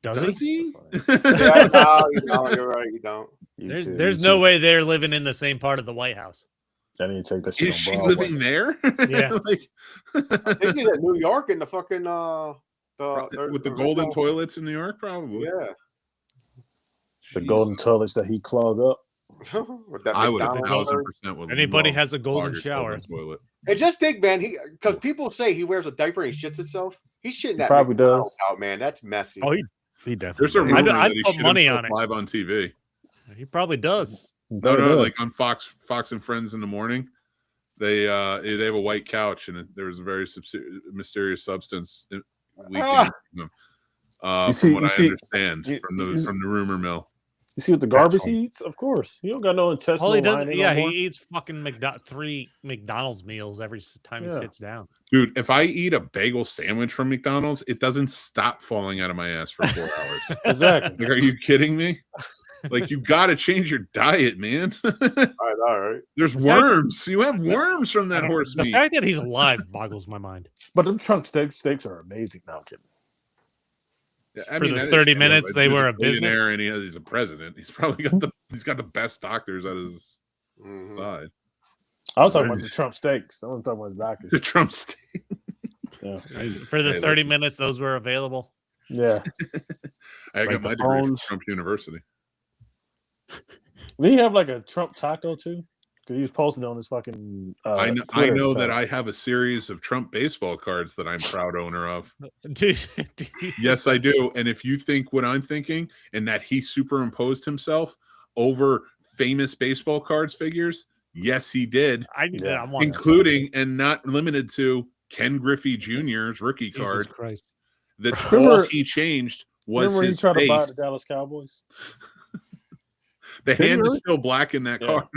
Does Does he? he? Yeah, no, you don't. You're right. You don't. There's no way they're living in the same part of the White House. I need to take that shit. Is she on Broadway. living there? Yeah. Like, I think he's in New York in the fucking with the golden toilets in New York, probably. Yeah. The golden toilets that he clogged up. With that I would have McDonald's order. 1,000% would Anybody love has a to golden clog your shower. toilet. And just think, man, because people say he wears a diaper and he shits himself. He's shitting that probably McDonald's does. out, man. That's messy. Oh, he definitely. There's a did. rumor I'd that he put shit money himself on it. live on TV. He probably does. No, like on Fox and Friends in the morning, they have a white couch and there was a very mysterious substance leaking from them. You see- from what you I see- understand from the rumor mill. You see what the garbage he eats? Of course. He don't got no intestinal All he does, lining yeah, no more. he eats fucking 3 McDonald's meals every time he sits down. Dude, if I eat a bagel sandwich from McDonald's, it doesn't stop falling out of my ass for 4 hours. Exactly. Like, are you kidding me? Like, you got to change your diet, man. All right. There's worms. You have worms from that horse The meat. fact that he's alive boggles my mind. But them trunk steaks are amazing. No, I'm kidding. I For mean, the that is 30 true. minutes Like, they he's were a business. billionaire and he's a president. He's probably got the best doctors at his side. I was talking about the Trump steaks. I wasn't talking about his doctors. The Trump steak. Yeah. For the Hey, 30 listen. minutes those were available. Yeah. I got Like my the degree from phones. Trump University. Did he have like a Trump taco too? Because he was posted on his fucking. I know Twitter that taco. I have a series of Trump baseball cards that I'm proud owner of. Dude, Yes, I do. And if you think what I'm thinking and that he superimposed himself over famous baseball cards figures, yes, he did, I want including and not limited to Ken Griffey Jr.'s rookie Jesus card. Christ. That Remember- all he changed was Remember he his tried to buy face. the Dallas Cowboys? The Did he hand is really? still black in that Yeah. card.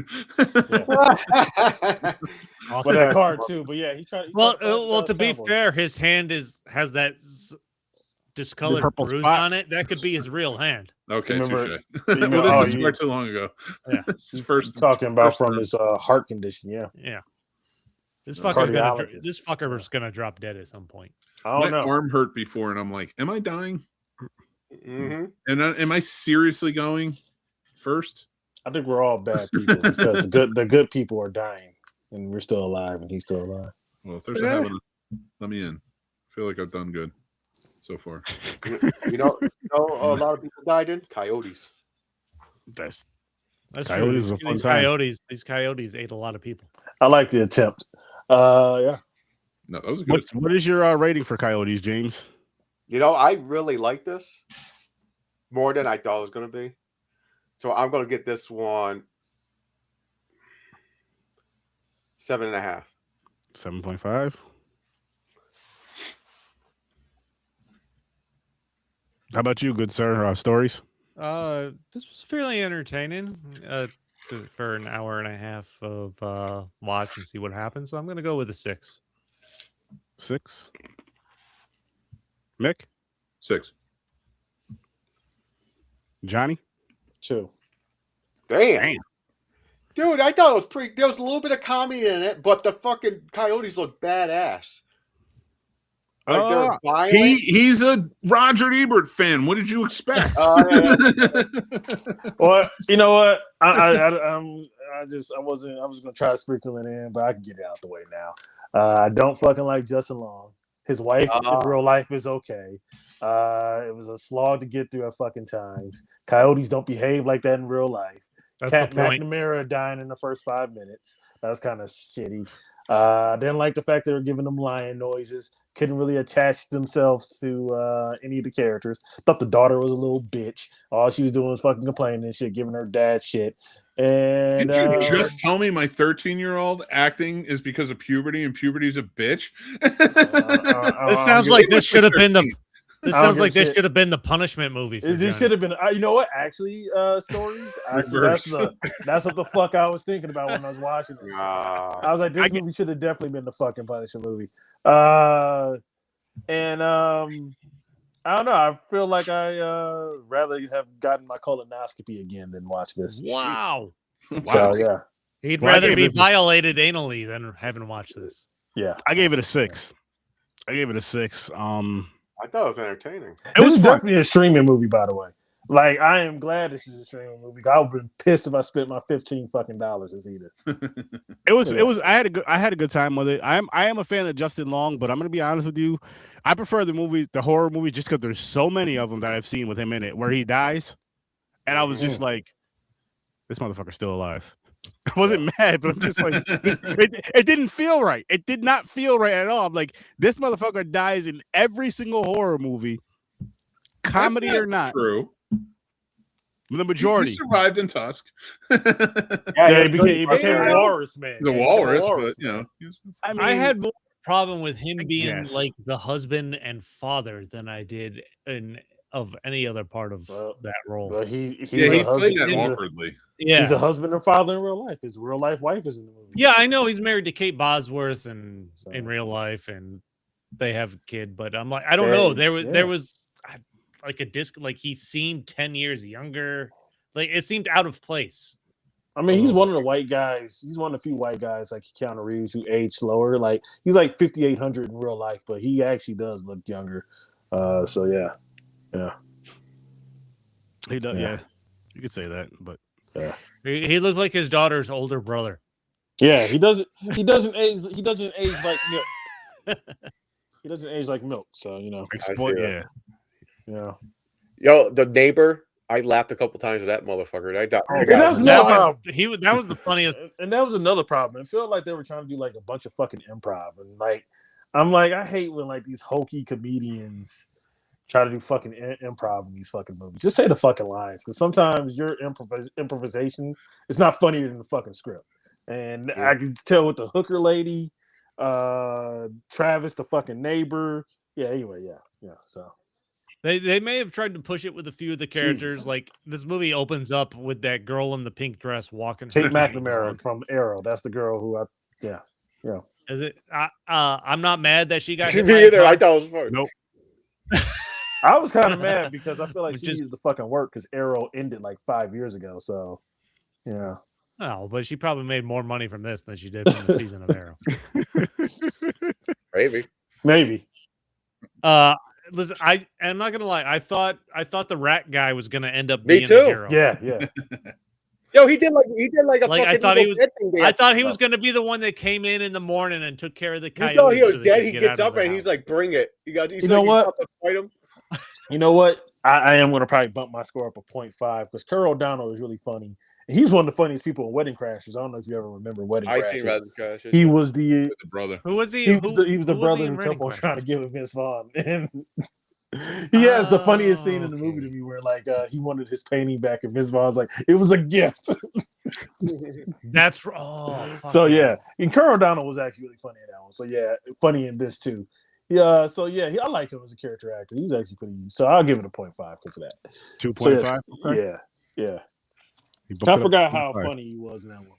But that card too. But yeah, he tried. Well, to buy the well, to Dallas be Cowboys. fair, his hand has that discolored purple bruise spot. on it. That could be his real hand. Okay, Remember- touche. remember- Well, oh, this is you- far too long ago. Yeah. This is first talking about first from round. his heart condition. Yeah, Yeah. This No, cardiologist. fucker is gonna drop dead at some point. I My don't know. arm hurt before, and I'm like, "Am I dying? Mm-hmm. And am I seriously going first?" I think we're all bad people because the good people are dying, and we're still alive, and he's still alive. Well, if there's a heaven, let me in. I feel like I've done good so far. You know, a lot of people died in Coyotes. That's That's Coyotes is true. a fun time. These coyotes ate a lot of people. I like the attempt. Yeah, No, that was a good. what is your rating for Coyotes, James? You know, I really like this more than I thought it was going to be. So I'm going to get this one 7.5. 7.5. How about you, good sir? Stories? This was fairly entertaining for an hour and a half of watch and see what happens. So I'm gonna go with a 6. 6. Mick? 6. Johnny? 2. Damn. Dude, I thought it was pretty. There was a little bit of comedy in it, but the fucking Coyotes look badass. Like they're violent. He's a Roger Ebert fan. What did you expect? Yeah. Well, you know what? I was gonna try to sprinkle it in, but I can get it out the way now. I don't fucking like Justin Long. His wife in real life is okay. It was a slog to get through at fucking times. Coyotes don't behave like that in real life. That's Cat the point. McNamara dying in the first 5 minutes. That was kind of shitty. Didn't like the fact they were giving them lion noises. Couldn't really attach themselves to any of the characters. Thought the daughter was a little bitch. All she was doing was fucking complaining and shit, giving her dad shit. And Did you just tell me my 13-year-old acting is because of puberty and puberty's a bitch? This sounds like this should have been the. This I don't sounds give like a this shit. should have been the punishment movie. For This Johnny. should have been. You know what? Actually, stories. Reverse. That's what the fuck I was thinking about when I was watching this. I was like, this movie should have definitely been the fucking Punisher movie. And I don't know. I feel like I rather have gotten my colonoscopy again than watch this. Wow. So yeah, He'd Well, I rather gave be it- violated anally than having watched this. yeah. I gave it a 6. I I thought it was entertaining. It was This is fun. definitely a streaming movie, by the way. Like, I am glad this is a streaming movie. I would have been pissed if I spent my $15 fucking as either. It was. I had a good time with it. I am a fan of Justin Long, but I'm gonna be honest with you. I prefer the horror movie, just because there's so many of them that I've seen with him in it where he dies, and I was just like, this motherfucker's still alive. I wasn't mad, but I'm just like, it didn't feel right. It did not feel right at all. I'm like, this motherfucker dies in every single horror movie, comedy That's or not. True. The majority. He survived in Tusk. Yeah, he became a walrus, man. The Yeah, he walrus, became a but you know. I mean, I had more problem with him being guess. like the husband and father than I did in of any other part of that role. But he's he a played husband. that He's awkwardly. He's a husband and father in real life. His real life wife is in the movie. Yeah, I know he's married to Kate Bosworth and in real life, and they have a kid. But I'm like, I don't know. There was like a disc. Like he seemed 10 years younger. Like it seemed out of place. I mean, he's one of the white guys. He's one of the few white guys like Keanu Reeves who age slower. Like he's like 5,800 in real life, but he actually does look younger. So yeah. He does. Yeah, you could say that, but he looked like his daughter's older brother. Yeah, he doesn't age. He doesn't age like milk. He doesn't age like milk. So yeah. Yo, the neighbor. I laughed a couple times with that motherfucker. That was the funniest. And that was another problem. It felt like they were trying to do like a bunch of fucking improv. And like, I'm like, I hate when like these hokey comedians try to do fucking improv in these fucking movies. Just say the fucking lines. Because sometimes your improvisation is not funnier than the fucking script. And I can tell with the hooker lady, Travis, the fucking neighbor. Yeah, anyway, yeah. So. They may have tried to push it with a few of the characters. Jesus. Like this movie opens up with that girl in the pink dress walking. Kate McNamara from Arrow. That's the girl who yeah. Is it? I'm not mad that she got hit me either. I thought it was funny. Nope. I was kind of mad because I feel like she needed to fucking work because Arrow ended like 5 years ago. So, yeah. Oh, but she probably made more money from this than she did from the season of Arrow. Maybe. Listen, I'm not gonna lie. I thought the rat guy was gonna end up being the hero. Yeah. Yo, he did like a I thought he was. I thought he was gonna be the one that came in the morning and took care of the coyotes. You know he was dead. He gets up and he's like, "Bring it." You know what? You know what? I am gonna probably bump my score up a 0.5 because Carl O'Donnell is really funny. He's one of the funniest people in Wedding Crashers. I don't know if you ever remember Wedding Crashers. I seen Wedding Crashers. He was the brother. Who was he? He was the brother who kept on trying to give him Vince Vaughn. And he has the funniest scene in the movie to me where like he wanted his painting back and Vince Vaughn's like, it was a gift. That's so yeah. And Carl O'Donnell was actually really funny in that one. So yeah, funny in this too. Yeah, so yeah, I like him as a character actor. He's actually pretty. So I'll give it a 0.5 because of that. 2.5. So, yeah. I forgot how funny he was in that one.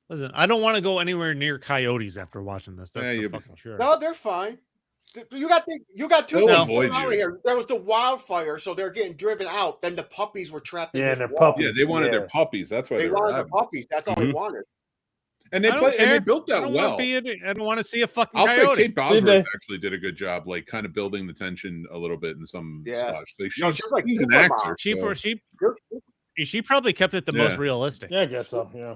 Listen, I don't want to go anywhere near coyotes after watching this. That's for fucking sure. No, they're fine. You got two things going on here. There was the wildfire, so they're getting driven out. Then the puppies were trapped in their puppies. Yeah, they wanted their puppies. That's why they wanted their puppies. That's all they wanted. And they built that well. I don't want to see a fucking coyote. I'll say Kate Bosworth actually did a good job, like kind of building the tension a little bit in some spots. Like she's an actor. She probably kept it the most realistic. Yeah, I guess so. Yeah,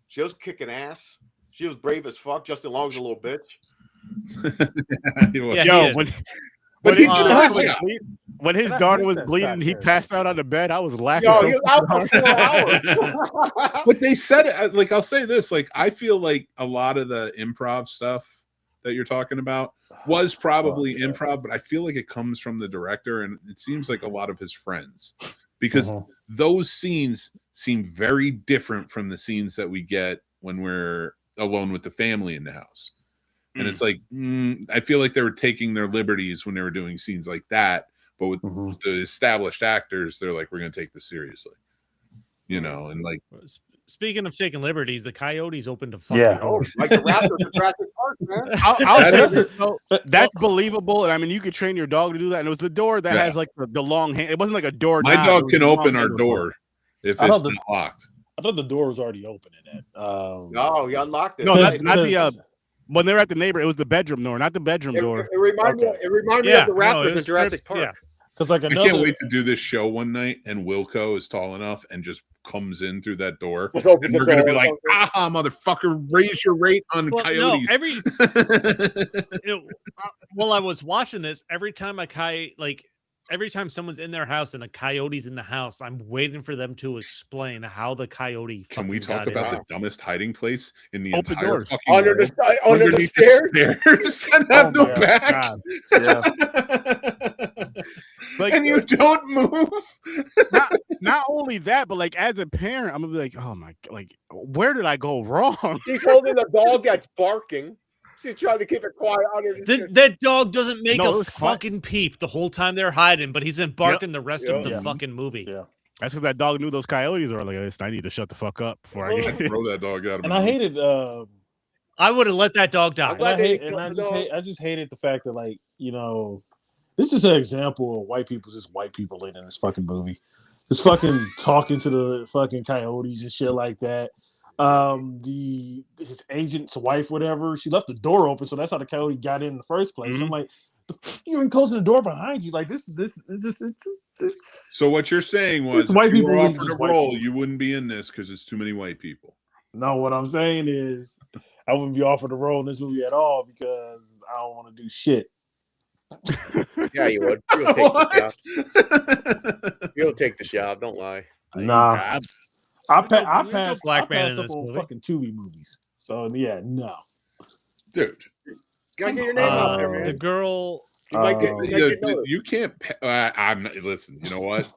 she was kicking ass. She was brave as fuck. Justin Long's a little bitch. When his daughter was bleeding, he passed out on the bed. I was laughing. He was out for 4 hours. But they said it. Like I'll say this. Like I feel like a lot of the improv stuff that you're talking about was probably improv, but I feel like it comes from the director, and it seems like a lot of his friends, because those scenes seem very different from the scenes that we get when we're alone with the family in the house. And it's like, I feel like they were taking their liberties when they were doing scenes like that. But with the established actors, they're like, we're going to take this seriously. You know, and like. Speaking of taking liberties, the Coyotes opened to fuck. Yeah. Like the Raptors at Jurassic Park, man. I'll say this, that's believable. And I mean, you could train your dog to do that. And it was the door that has like the long hand. It wasn't like a door. My dog can open our door if it's not locked. I thought the door was already open in that. No, he unlocked it. No, that's not the. When they were at the neighbor, it was the bedroom door, not the bedroom door. It reminded me of the Raptors in Jurassic Park. Yeah. Because like I can't wait to do this show one night, and Wilco is tall enough and just comes in through that door, and we're going to be like, "Ah, motherfucker, raise your rate on coyotes." No, while I was watching this, every time every time someone's in their house and a coyote's in the house, I'm waiting for them to explain how the coyote. Can we talk about the dumbest hiding place in the Open entire doors. fucking under the stairs that have no back? Like, and you don't move. not only that, but like as a parent, I'm gonna be like, oh my, like where did I go wrong? He's holding the dog that's barking. She's trying to keep it quiet under That dog doesn't make No, it a was quiet. fucking peep the whole time they're hiding, but he's been barking the rest of the fucking movie. Yeah. That's because that dog knew those coyotes were like this. I need to shut the fuck up before I get Throw that dog out of And my I mouth. hated I would have let that dog die. I just hated the fact that, like, you know, this is an example of white people just white people in this fucking movie. Just fucking talking to the fucking coyotes and shit like that. His agent's wife, whatever, she left the door open, so that's how the coyote got in the first place. I'm like, you ain't closing the door behind you. Like, this it's So what you're saying was, white if you people were leave offered just a white role, people. you wouldn't be in this because it's too many white people. No, what I'm saying is I wouldn't be offered a role in this movie at all because I don't want to do shit. Yeah, you would. You'll take the job. You'll take the job. Don't lie. Nah. I passed black man in up this on movie. fucking Tubi movies. So yeah, no. Dude, Gotta get your name out there, man. The girl. You might get noticed. you can't. I'm not, listen. You know what?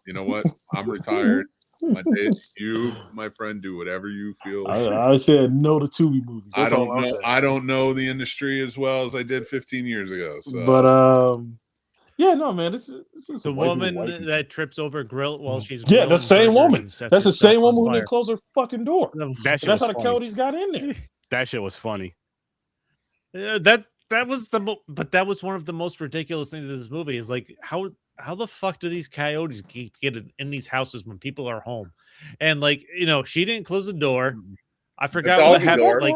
I'm retired. You, my friend, do whatever you feel. I said no to Tubi movies. That's all I'm saying. I don't know the industry as well as I did 15 years ago. So. But yeah, no, man. This is The woman that trips over a grill while she's the same woman. That's the same woman who didn't close her fucking door. That's how the coyotes got in there. That shit was funny. That was but that was one of the most ridiculous things in this movie. Is like how the fuck do these coyotes get in these houses when people are home? And like, you know, she didn't close the door. I forgot what happened. Like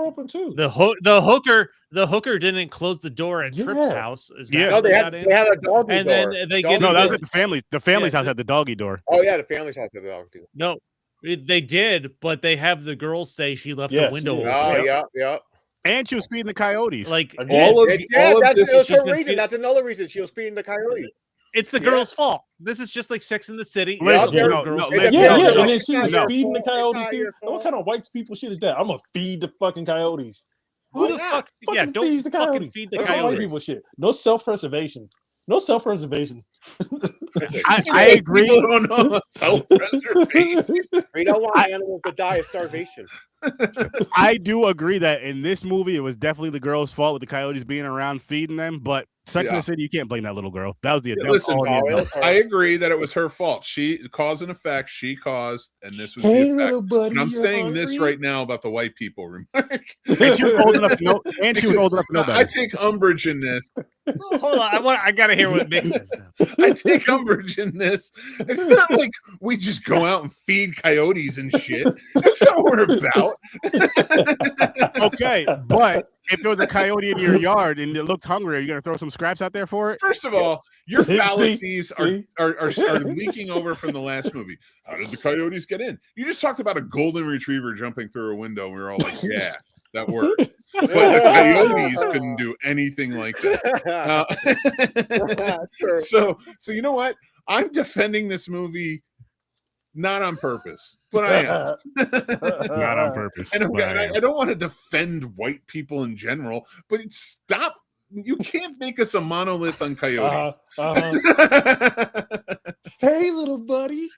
the hooker didn't close the door at Tripp's house. No, they had a doggy and door. then they get that was at the family. The family's house had the doggy door. Oh yeah, the family's house had the dog too. No, they did, but they have the girl say she left the window open. Oh yeah. And she was feeding the coyotes. Like that's her reason. That's another reason she was feeding the coyotes. It's the girl's fault. This is just like Sex in the City. Listen, and then she was No. feeding the coyotes too. What kind of white people shit is that? I'm gonna feed the fucking coyotes. Who the fuck? Yeah, Fucking don't feed the fucking coyotes. feed the That's some white coyotes. people shit. No self-preservation. No self-preservation. I agree. People don't know self-preservation. We don't want animals to die of starvation. I do agree that in this movie, it was definitely the girl's fault with the coyotes being around feeding them. But Sex in the City, you can't blame that little girl. That was the adult. Listen, I agree that it was her fault. She cause and effect. She caused, and this was the effect. Little buddy, And I'm saying this right now about the white people remark. And she was old enough to know. And she was old enough to know better. I take umbrage in this. Hold on, I gotta hear what Mick says now. I take umbrage in this. It's not like we just go out and feed coyotes and shit. That's not what we're about. Okay, but if there was a coyote in your yard and it looked hungry, are you gonna throw some scraps out there for it? First of all, your fallacies are leaking over from the last movie. How did the coyotes get in? You just talked about a golden retriever jumping through a window, and we were all like, "Yeah, that worked." But the coyotes couldn't do anything like that. So you know what? I'm defending this movie not on purpose, but I am. Not on purpose. And I don't want to defend white people in general, but stop. You can't make us a monolith on coyotes. Hey, little buddy.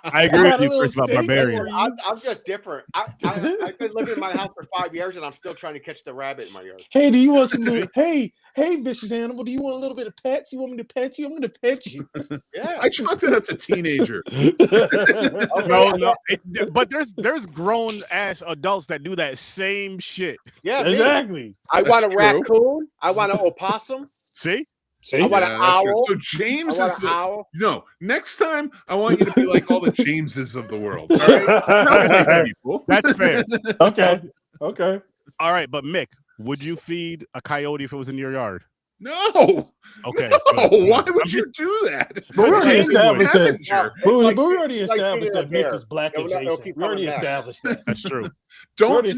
I agree with you, Chris, about barbarian. I'm just different. I've been living in my house for 5 years, and I'm still trying to catch the rabbit in my yard. Hey, do you want some little? Hey, vicious animal. Do you want a little bit of pets? You want me to pet you? I'm going to pet you. Yeah, I chalked it up to teenager. No. But there's grown ass adults that do that same shit. Yeah, exactly. I want a raccoon. I want an opossum. See? I want an owl. So James is the owl. No. Next time, I want you to be like all the Jameses of the world. All right? Not white people. That's fair. Okay. All right, but Mick, would you feed a coyote if it was in your yard? No. Okay. No. Why would you do that? But we already established that. Sure. But we already established that Mick is black No, adjacent. keep We already coming back. established that. That's true. No. He's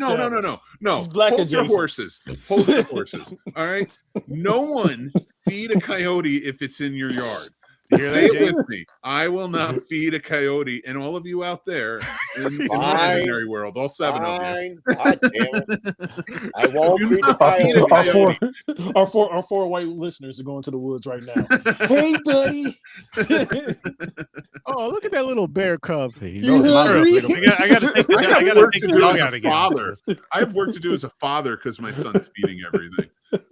black Hold your adjacent. horses. Hold your horses. All right. No one feed a coyote if it's in your yard. You hear Say that, it James? with me. I will not feed a coyote, and all of you out there in the imaginary world, all 7 of you. God damn it. I won't Do feed the not feed a coyote. Our four white listeners are going to the woods right now. Hey, buddy. Oh, look at that little bear cub. He You knows my hungry? little bear. I gotta take, I I have gotta work take to the do dog as out a again. father. I have work to do as a father because my son's feeding everything.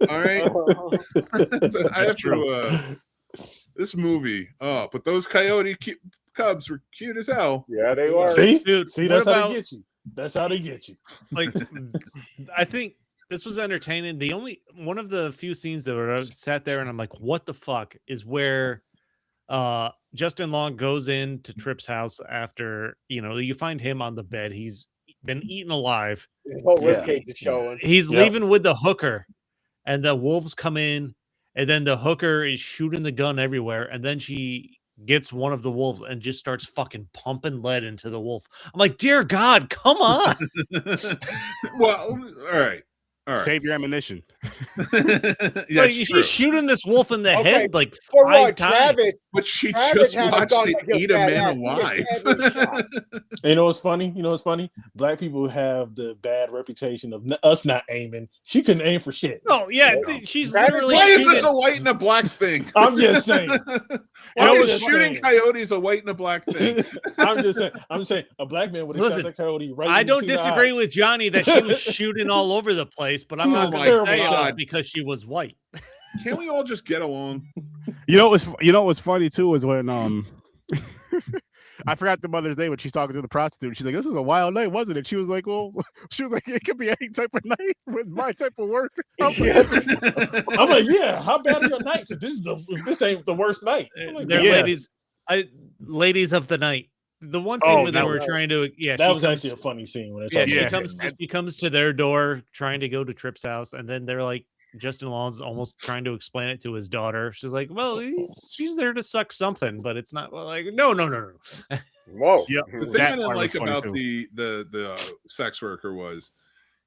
All right, so I have to. This movie, but those coyote cubs were cute as hell. Yeah, they were. See, Dude, see, what that's how about- they get you. That's how they get you. Like, I think this was entertaining. The only one of the few scenes that I sat there and I'm like, what the fuck, is where Justin Long goes into Tripp's house after, you find him on the bed. He's been eaten alive. His whole Yeah. ribcage is showing. He's Yep. leaving with the hooker, and the wolves come in, and then the hooker is shooting the gun everywhere, and then she gets one of the wolves and just starts fucking pumping lead into the wolf. I'm like, dear God, come on. Well, all right. Save your ammunition. Yeah, Like, she's shooting this wolf in the Okay, head like For 5 what? times. but she Travis just had a watched gun it like a eat a man badass. He just alive. had me shot. And you know what's funny? Black people have the bad reputation of us not aiming. She couldn't aim for shit. No, yeah, Yeah. she's Travis, literally Why is this shooting- a white and a black thing? I'm just saying. Why I'm is just shooting saying. coyotes a white and a black thing? I'm just saying. A black man would have shot Listen, that coyote right. I in don't between the disagree eyes. with Johnny that she was shooting all over the place, but I'm She not was going to terrible say it was shot. because she was white. Can't we all just get along? You know what's funny too is when I forgot the mother's name when she's talking to the prostitute. She's like, "This is a wild night, wasn't it?" She was like, "Well," she was like, "It could be any type of night with my type of work." I'm like, I'm like, yeah. How bad are your nights? If this ain't the worst night, I'm like, They're yeah. ladies of the night. The one scene Oh, where they that were was- trying to, yeah, That she was comes actually a funny scene when yeah, they're talking. she comes to their door trying to go to Tripp's house, and then they're like, Justin Long's almost trying to explain it to his daughter. She's like, "Well, she's there to suck something, but it's not." Well, like, no. Whoa. Yep. The thing That I didn't part like was funny, about too. the sex worker was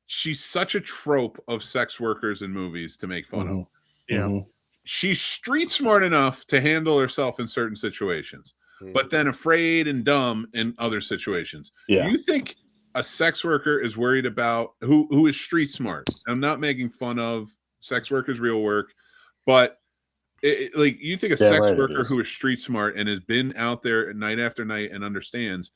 she's such a trope of sex workers in movies to make fun of. Yeah. Mhm. She's street smart enough to handle herself in certain situations, but then afraid and dumb in other situations. Yeah. You think a sex worker is worried about who is street smart? I'm not making fun of sex workers' real work, but like you think a Yeah, sex right, it worker is. who is street smart and has been out there night after night and understands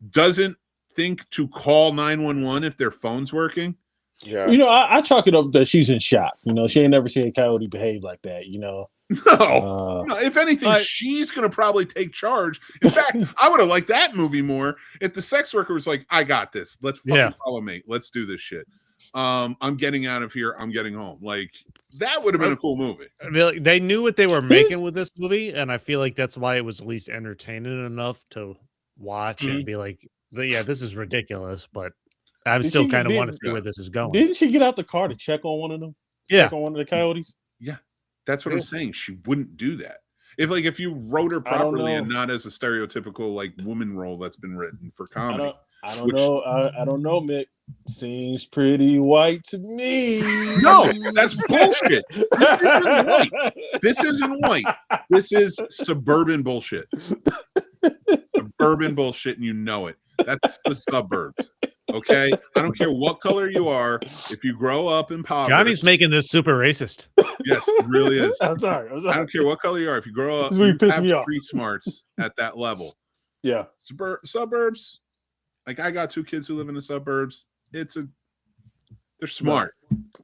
doesn't think to call 911 if their phone's working. Yeah. You know, I chalk it up that she's in shock. You know, she ain't never seen a coyote behave like that. You know, No, if anything, she's going to probably take charge. In fact, I would have liked that movie more if the sex worker was like, "I got this. Let's fucking follow me. Let's do this shit. I'm getting out of here. I'm getting home." Like that would have been a cool movie. They knew what they were making with this movie, and I feel like that's why it was at least entertaining enough to watch and be like, "Yeah, this is ridiculous," but I Did still she- kind of did- want to see where this is going. didn't she get out the car to check on one of them? Yeah. Check on one of the coyotes. Yeah, that's what I'm saying. She wouldn't do that. If you wrote her I don't properly and know. not as a stereotypical like woman role that's been written for I comedy. don't Which- know. I don't know, Mick. Seems pretty white to me. No, that's bullshit. This isn't white. This isn't white. This is suburban bullshit. Suburban bullshit, and you know it. That's the suburbs. Okay? I don't care what color you are. If you grow up in poverty. Johnny's making this super racist. Yes, it really is. I'm sorry. I don't care what color you are. If you grow up, This is where you you piss have me off. street smarts at that level. Yeah. Suburbs, like I got 2 kids who live in the suburbs. They're smart.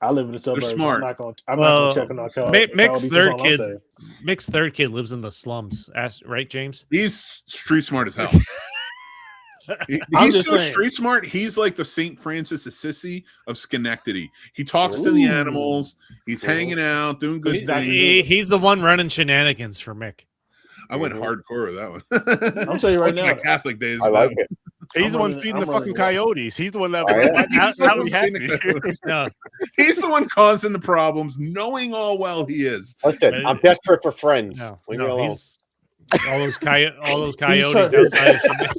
I live in the suburbs. smart. I'm not gonna check on our coyotes. Mick's That's third all I'm kid. saying. Mick's third kid lives in the slums. Right, James? He's street smart as hell. I'm He's just so saying. street smart. He's like the St. Francis Assisi of Schenectady. He talks to the Ooh. animals. He's hanging out, doing good He's not- things. He's the one running shenanigans for Mick. I went hardcore with that one. I'm telling you right Went to my now. Catholic days. I with like that it. He's the one running- feeding I'm the fucking running away. coyotes. He's the one that Oh, yeah? that was He's happy. the No, He's the one causing the problems, knowing all well he is. Listen, I'm desperate for friends. no, Leave me alone. he's all those coyotes trying- outside of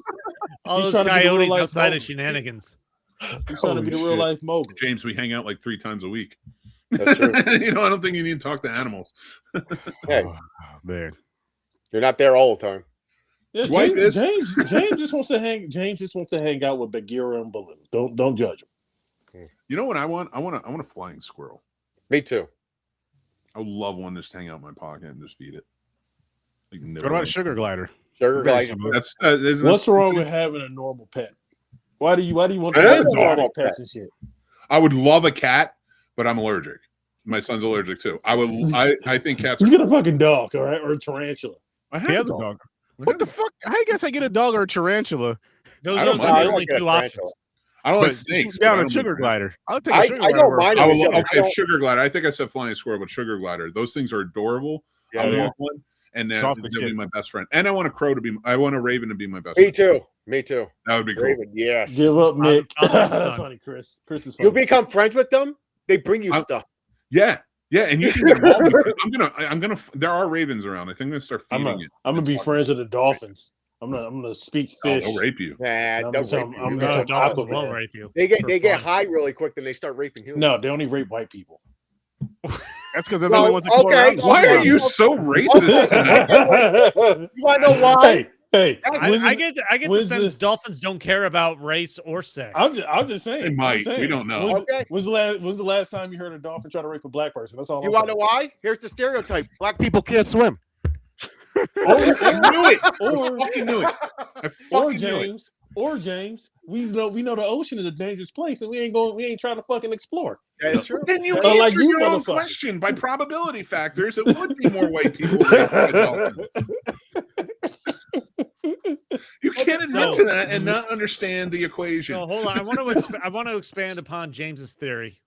all He's those trying to be the coyotes real-life outside of Logan. shenanigans. He's trying to be the Holy real shit. life mogul. James, we hang out like 3 times a week. That's true. I don't think you need to talk to animals. Hey, Oh, man. You're not there all the time. Yeah, Dwight is. James just wants to hang. James just wants to hang out with Bagheera and Baloo. Don't judge him. You know what I want? I want a flying squirrel. Me too. I would love one just hang out in my pocket and just feed it. Like, What about a sugar glider? Sugar Very glider. similar. What's wrong with having a normal pet? Why do you want to I have have a normal pets and shit? I would love a cat, but I'm allergic. My son's allergic too. I think cats. Just get a fucking dog, all right, or a tarantula. I He has a dog. What the fuck? I guess I get a dog or a tarantula. Those I are don't the mind. I only two options. I don't like But snakes. down but I a don't sugar like- glider. I'll take a I sugar don't glider. mind I it. will, I okay, don't- sugar glider. I think I said flying squirrel, but sugar glider. Those things are adorable. Yeah, I yeah. want one, and then Soft as they'll be shit. my best friend. And I want a crow to be. I want a raven to be my best. Me friend. too. Me too. That would be cool. Raven, yes. Give up, Nick. I'm That's done. funny, Chris. Chris is funny. You become friends with them, they bring you I'm- stuff. Yeah, and you can get them all because I'm gonna. There are ravens around. I think I'm gonna start I'm feeding it. gonna be friends with the dolphins. I'm gonna speak Oh, fish. they'll rape you. Nah, I'm don't become- rape I'm you. become- No, dolphins Aquaman. will rape you. They get for they get fun. high really quick, then they start raping humans. No, they only rape white people. That's because they're the Well, only ones that come okay, around. Why are Okay. you so racist tonight? You want to know why? Hey, I get the when's sense this- dolphins don't care about race or sex. I'm just saying. They I'm might. saying. We don't know. Okay. When's the last time you heard a dolphin try to rape a black person? That's all. You I'm want to know saying. why? Here's the stereotype: black people can't swim. I knew it. Or- I fucking knew it. I Or fucking knew it. James, we know the ocean is a dangerous place, and we ain't trying to fucking explore. That's true. Then you But answer like you, your own motherfucker. question by probability factors. It would be more white people. raped by dolphins. You can't admit So- to that and not understand the equation. So hold on, I want to expand upon James's theory.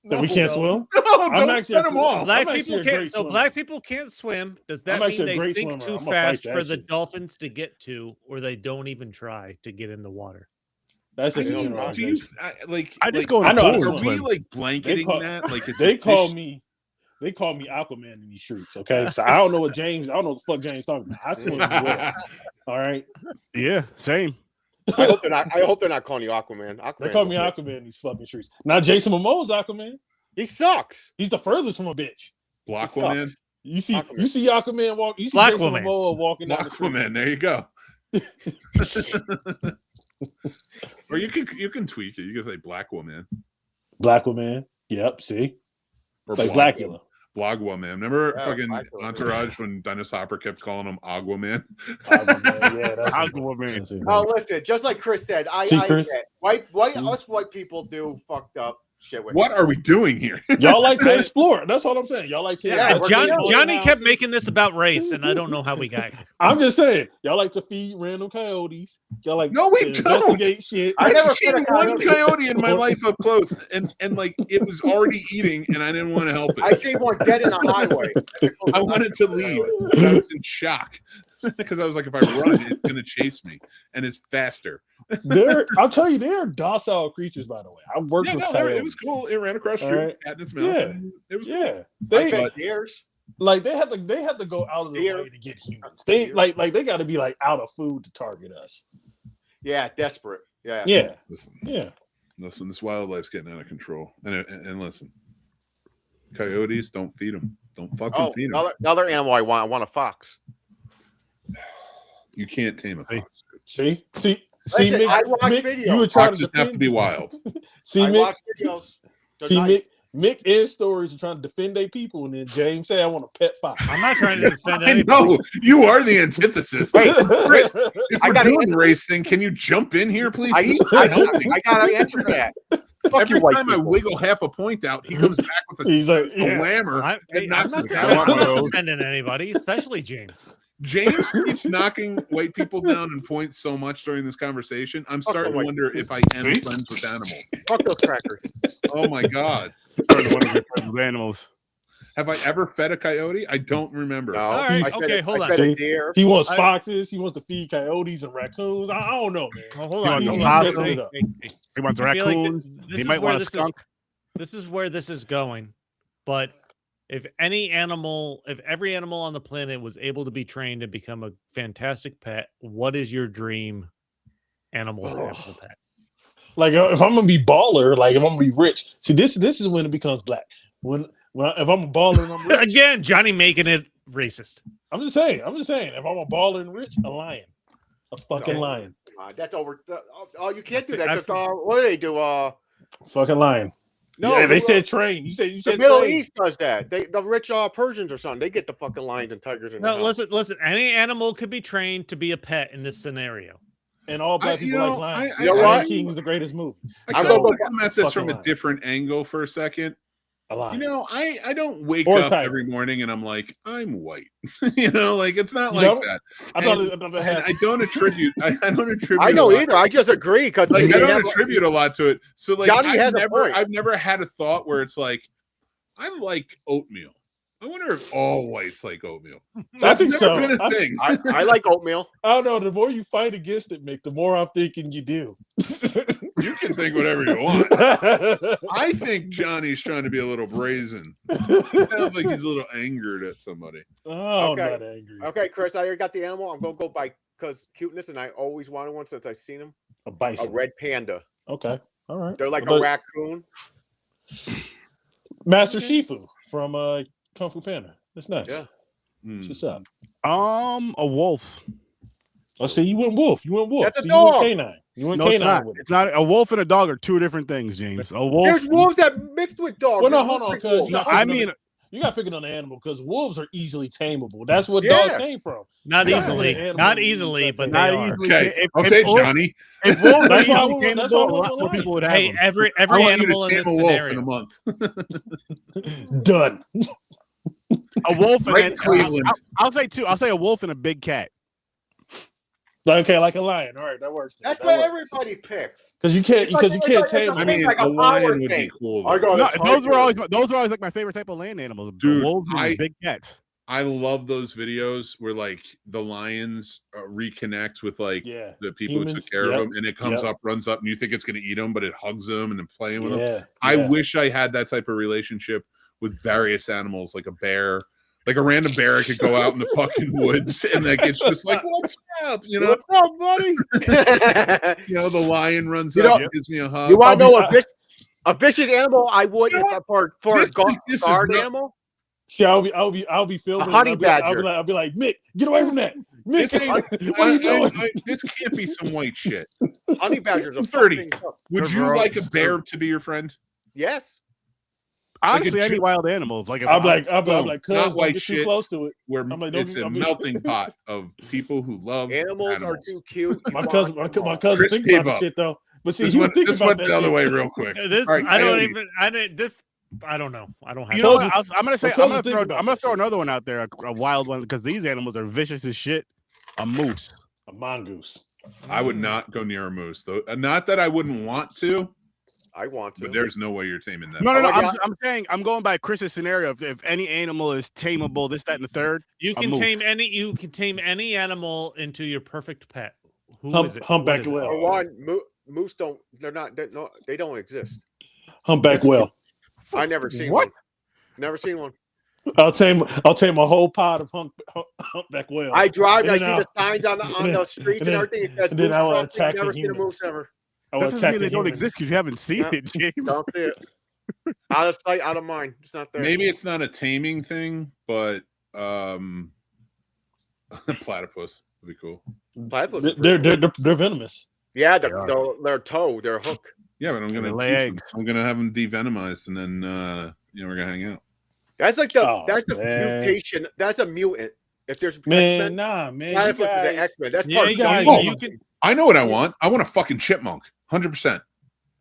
That we can't swim. No, don't actually set them off. Black I'm people actually a can't. great So swimmer. black people can't swim. Does that I'm mean actually a they great sink swimmer. too I'm gonna fast fight for that the shit. dolphins to get to, or they don't even try to get in the water? That's I just a mean, do you generalization. I just like, go in I know the how pool to and Are we swim. like blanketing call- that? Like it's They a call fish- me Aquaman in these streets. Okay, so I don't know what the fuck James talking about. I swim as well. All right, Yeah, same. I hope they're not calling you Aquaman. Aquaman. they call me Aquaman in these fucking streets. Now Jason Momoa's Aquaman. He sucks. He's the furthest from a bitch. Aquaman. You see Aquaman. Aquaman walk. You see Black Jason woman. Momoa walking down the street. Aquaman. There you go. Or you can tweak it. You can say Black Woman Black woman. Yep. See, or like Blog- Blackula. Blogwoman. Remember Yeah, fucking Blogwoman. Entourage when Dennis Hopper kept calling him Aguaman? Aquaman, yeah, that's Aquaman. that's it. Oh, listen, just like Chris said, I Chris? get white See? us white people do fucked up shit with What are we doing here? Y'all like to explore. That's all I'm saying. Y'all like to. Yeah, investigate Johnny houses. kept making this about race, and I don't know how we got here. I'm just saying. Y'all like to feed random coyotes. Y'all like No, we to don't. investigate shit. I I've never seen fed a one coyote. coyote in my life up close, and like it was already eating, and I didn't want to help I it. see one dead in a highway. I wanted to leave, but I was in shock because I was like, if I run, it's gonna chase me, and it's faster. I'll tell you, they're docile creatures. By the way, I worked Yeah, with no, coyotes. it was cool. It ran across the All street, right. cat in its mouth. Yeah. And it was cool. Yeah, I they fed deers. like they had to go out of their Deer. way to get humans. They like they got to be like out of food to target us. Yeah, desperate. Yeah. Yeah, Listen, yeah. listen, this wildlife's getting out of control. And listen, coyotes, don't feed them. Don't fucking Oh, feed them. another animal I want. I want a fox. You can't tame a fox. See, Listen, Mick, I watch Mick, videos. you were trying Foxes to have to be wild. See, I Mick, watch videos. They're see, nice. Mick and stories are trying to defend their people, and then James say, "I want a pet fox." I'm not trying to defend I anybody. know you are the antithesis. Chris, if I we're gotta doing answer- the race thing, can you jump in here, please? I He's not helping. got to answer that. Fuck Every you, white time I people. wiggle half a point out, he comes back with a He's like, yeah. slammer I'm and knocks not us down. defending anybody, especially James. James keeps knocking white people down in points so much during this conversation. I'm starting to white wonder if I am friends with animals. Fuck those crackers. Oh my god! Starting to wonder if they're friends with animals. Have I ever fed a coyote? I don't remember. No. All right, I fed okay, a- hold I on. fed a See? deer. He wants I- foxes. He wants to feed coyotes and raccoons. I don't know, man. Oh, hold You on. want Hold the on. possum? He wants I feel like raccoons. this He is might where want a this skunk. This is where this is going. But if every animal on the planet was able to be trained and become a fantastic pet, what is your dream animal to have as a pet? Like if I'm gonna be baller, like if I'm gonna be rich. See, this is when it becomes black. When if I'm a baller and I'm rich, Again, Johnny making it racist. I'm just saying. If I'm a baller and rich, a lion, a fucking lion, That's over. Oh, you can't do that because what do they do? fucking lion. No, yeah, they said train. You said the Middle train. East does that. The rich Persians or something. They get the fucking lions and tigers. In No, listen. Any animal could be trained to be a pet in this scenario. And all black people like lions. You know what? King is the greatest movie. I'm going to come at this from a different angle for a second. A lion. You know, I don't wake up every morning and I'm like, I'm white. You know, like it's not like that. I don't attribute. I don't attribute. I know either. I just agree because like I don't attribute a lot to it. So like I've never had a thought where it's like I like oatmeal. I wonder if all whites like oatmeal. I think so. Been a thing. I like oatmeal. I don't know. The more you fight against it, Mick, the more I'm thinking you do. You can think whatever you want. I think Johnny's trying to be a little brazen. It sounds like he's a little angered at somebody. Oh, okay. I'm not angry. Okay, Chris, I already got the animal. I'm going to go by because cuteness, and I always wanted one since I've seen him. A bison. A red panda. Okay. All right. They're like a raccoon. Master Shifu from Kung Fu Panda. That's nice. Yeah. What's up? A wolf. Oh, see, you went wolf. That's so a dog. You went canine. You went canine. It's not. A wolf and a dog are two different things, James. A wolf. There's wolves that mixed with dogs. Well, no, hold on, because you got to pick it on the animal because wolves are easily tameable. That's what dogs came from. Not easily, but not they are. Okay, okay, Johnny. If wolves that's why tameable, a lot more people would have them. every animal in this scenario. In a month. Done. A wolf and Cleveland. I'll say two. I'll say a wolf and a big cat. Okay, like a lion. All right, that works. That's what everybody picks. Because you can't tame. I mean, a lion would be cool. No, those were always like my favorite type of land animals. Dude, wolves and big cats. I love those videos where like the lions reconnect with like the people who took care of them, and it comes up, runs up, and you think it's going to eat them, but it hugs them and then playing with them. I wish I had that type of relationship with various animals, like a bear. Like a random bear could go out in the fucking woods and like it's just like, what's up? You know, what's up, buddy? You know, the lion runs up, gives me a hug. You want to know a vicious animal? I would for a guard animal. See, I'll be filming. A honey badger. I'll be like, Mick, get away from that. Mick, what are you doing? This can't be some white shit. Honey badgers are 30. Would you like a bear to be your friend? Yes. Honestly, any wild animal. Like if I'm like, not white get shit. Too close to it. Where it's a melting pot of people who love animals. Are too cute. My cousin thinks about the shit though. But see, this went the other way real quick. I don't know. I don't have. You know what? I'm gonna throw another one out there, a wild one, because these animals are vicious as shit. A moose, a mongoose. I would not go near a moose, though. Not that I wouldn't want to. I want to, but there's no way you're taming that. No. I'm saying I'm going by Chris's scenario. If any animal is tameable, this, that, and the third, you can tame any. You can tame any animal into your perfect pet. Who is it? Humpback whale. Moose don't. They're not. They don't exist. Humpback whale. I never seen one. Never seen one. I'll tame a whole pod of humpback whale. I drive. I see the signs on the streets and everything. It says and then I will attack never the seen a humans. moose ever. That doesn't mean they don't exist because you haven't seen it, James. Don't see it. Out of sight, out of mind. It's not there. Maybe it's not a taming thing, but platypus would be cool. Platypus. They're venomous. Yeah, their toe, their hook. Yeah, but I'm gonna teach them. I'm gonna have them devenomized, and then we're gonna hang out. That's like the mutation. That's a mutant. If there's X-Men, Platypus is an X-Men. That's part of guys. I know what I want. I want a fucking chipmunk, 100%.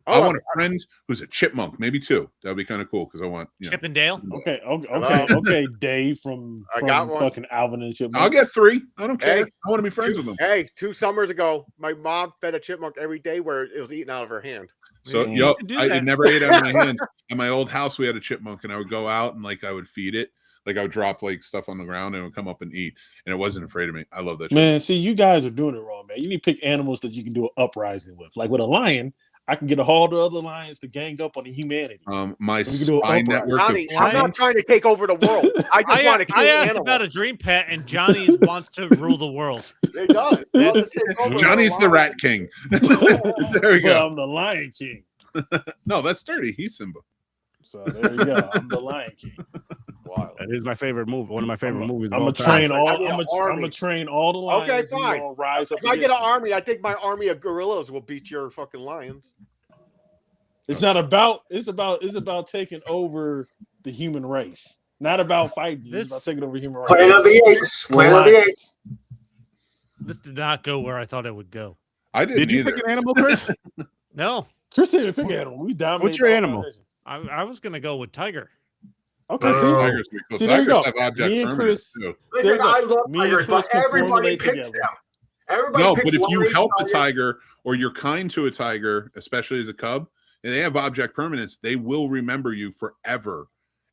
I want a friend who's a chipmunk, maybe two. That would be kind of cool because I want Chip and Dale. Okay, Dave from fucking Alvin and Chipmunk. I'll get 3. I don't care. I want to be friends with them. Hey, 2 summers ago, my mom fed a chipmunk every day where it was eaten out of her hand. So it never ate out of my hand. At my old house, we had a chipmunk, and I would go out and like I would feed it. Like I would drop like stuff on the ground and it would come up and eat, and it wasn't afraid of me. I love that shit. Man, see, you guys are doing it wrong, man. You need to pick animals that you can do an uprising with. Like with a lion, I can get all the other lions to gang up on the humanity. My spy network. Johnny, I'm not trying to take over the world. I just want to kill I asked about a dream pet, and Johnny wants to rule the world. It does. Johnny's the rat king. There we go. Well, I'm the lion king. No, that's Sturdy. He's Simba. So there you go. I'm the lion king. wild. That is my favorite movie. One of my favorite movies. I'm gonna train all the lions. Okay, and you fine. all rise up If I get an against you. army, I think my army of gorillas will beat your fucking lions. It's not about. It's about taking over the human race. Not about fighting. It's about taking over human race. Planet of the Apes. Planet of the Apes. This did not go where I thought it would go. I didn't Did you either. pick an animal, Chris? No, Chris didn't pick an animal. We dominated. What's your all animal? competition. I was gonna go with tiger. Okay, see, Tigers, See, there you go. have object Me and permanence, Chris- too. Listen, I love Me and tigers, but Chris can everybody formulate picks together. them. Everybody No, picks but if you one help a tiger. tiger or you're kind to a tiger, especially as a cub, and they have object permanence, they will remember you forever.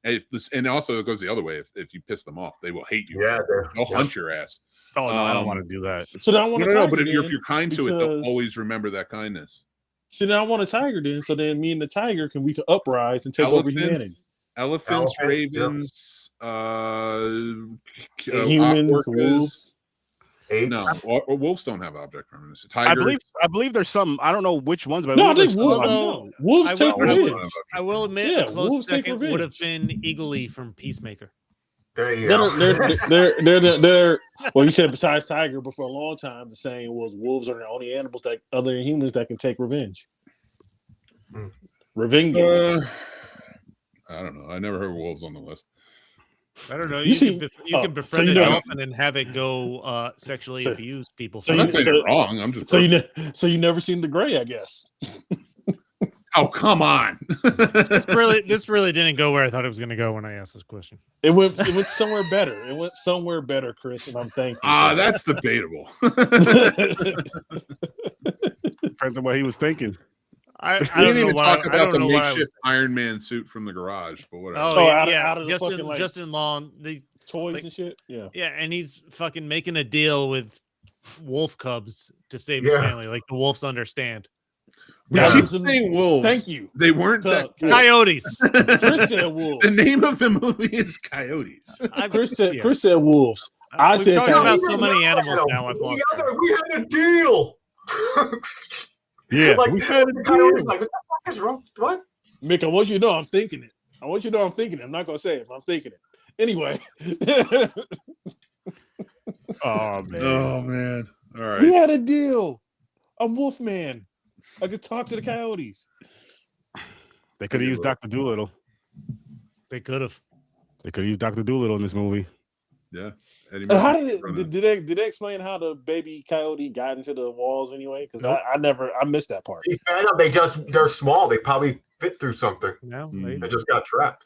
And also it goes the other way. If you piss them off, they will hate you. Yeah, They'll hunt your ass. Oh no, I don't want to do that. So now I want No, a tiger. but if then, you're kind to it, they'll because- always remember that kindness. So now I want a tiger then. So then me and the tiger we can uprise and take over humanity. Elephants, Elephant, ravens, Humans, wolves. Apes. No, or wolves don't have object permanence. I Tigers, believe there's some. I don't know which ones, but No, I believe think there's wolves. some. Although, No, wolves I take will- revenge. I will admit, Yeah, a close wolves take second would have revenge. been Eagle-Eye from Peacemaker. There you go. They're well, you said besides tiger, but for a long time the saying was wolves are the only animals that other than humans that can take revenge. Hmm. Revenge. I don't know. I never heard wolves on the list. I don't know. You You, see- can befriend you an know- elephant and have it go sexually So- abuse people. so I'm you- not saying you're wrong. I'm just so you never seen the gray, I guess. oh, come on. this really didn't go where I thought it was going to go when I asked this question. It went somewhere better. It went somewhere better, Chris, and I'm thankful. That's debatable. Depends on what he was thinking. I We don't didn't know even what talk I about don't the know what I was. makeshift Iron Man suit from the garage, but whatever. Oh, Oh, yeah, out of the fucking, like- Justin Long. Toys like- and shit. Yeah. Yeah, and he's fucking making a deal with wolf cubs to save his Yeah. family. Like the wolves understand. We Yeah. keep saying wolves. Thank you. They weren't that. Cub- Coyotes. Chris said wolves. The name of the movie is Coyotes. Chris said yeah. Chris said wolves. I We've said talked coyotes. about so many animals now. I've lost track. We had a deal. Yeah, like we had a the coyotes, deal. like what the fuck is wrong? What? Mick, I want you to know I'm thinking it. I want you to know I'm thinking it. I'm not gonna say it, but I'm thinking it. Anyway. Oh man. Oh man! All right. We had a deal. I'm Wolfman. I could talk to the coyotes. They could have used Dr. Doolittle. They could have. They could have used Dr. Doolittle in this movie. Yeah. Eddie And how Murphy did running. did they explain how the baby coyote got into the walls anyway? Because Nope. I missed that part. They're small. They probably fit through something. No, Hmm. They just got trapped.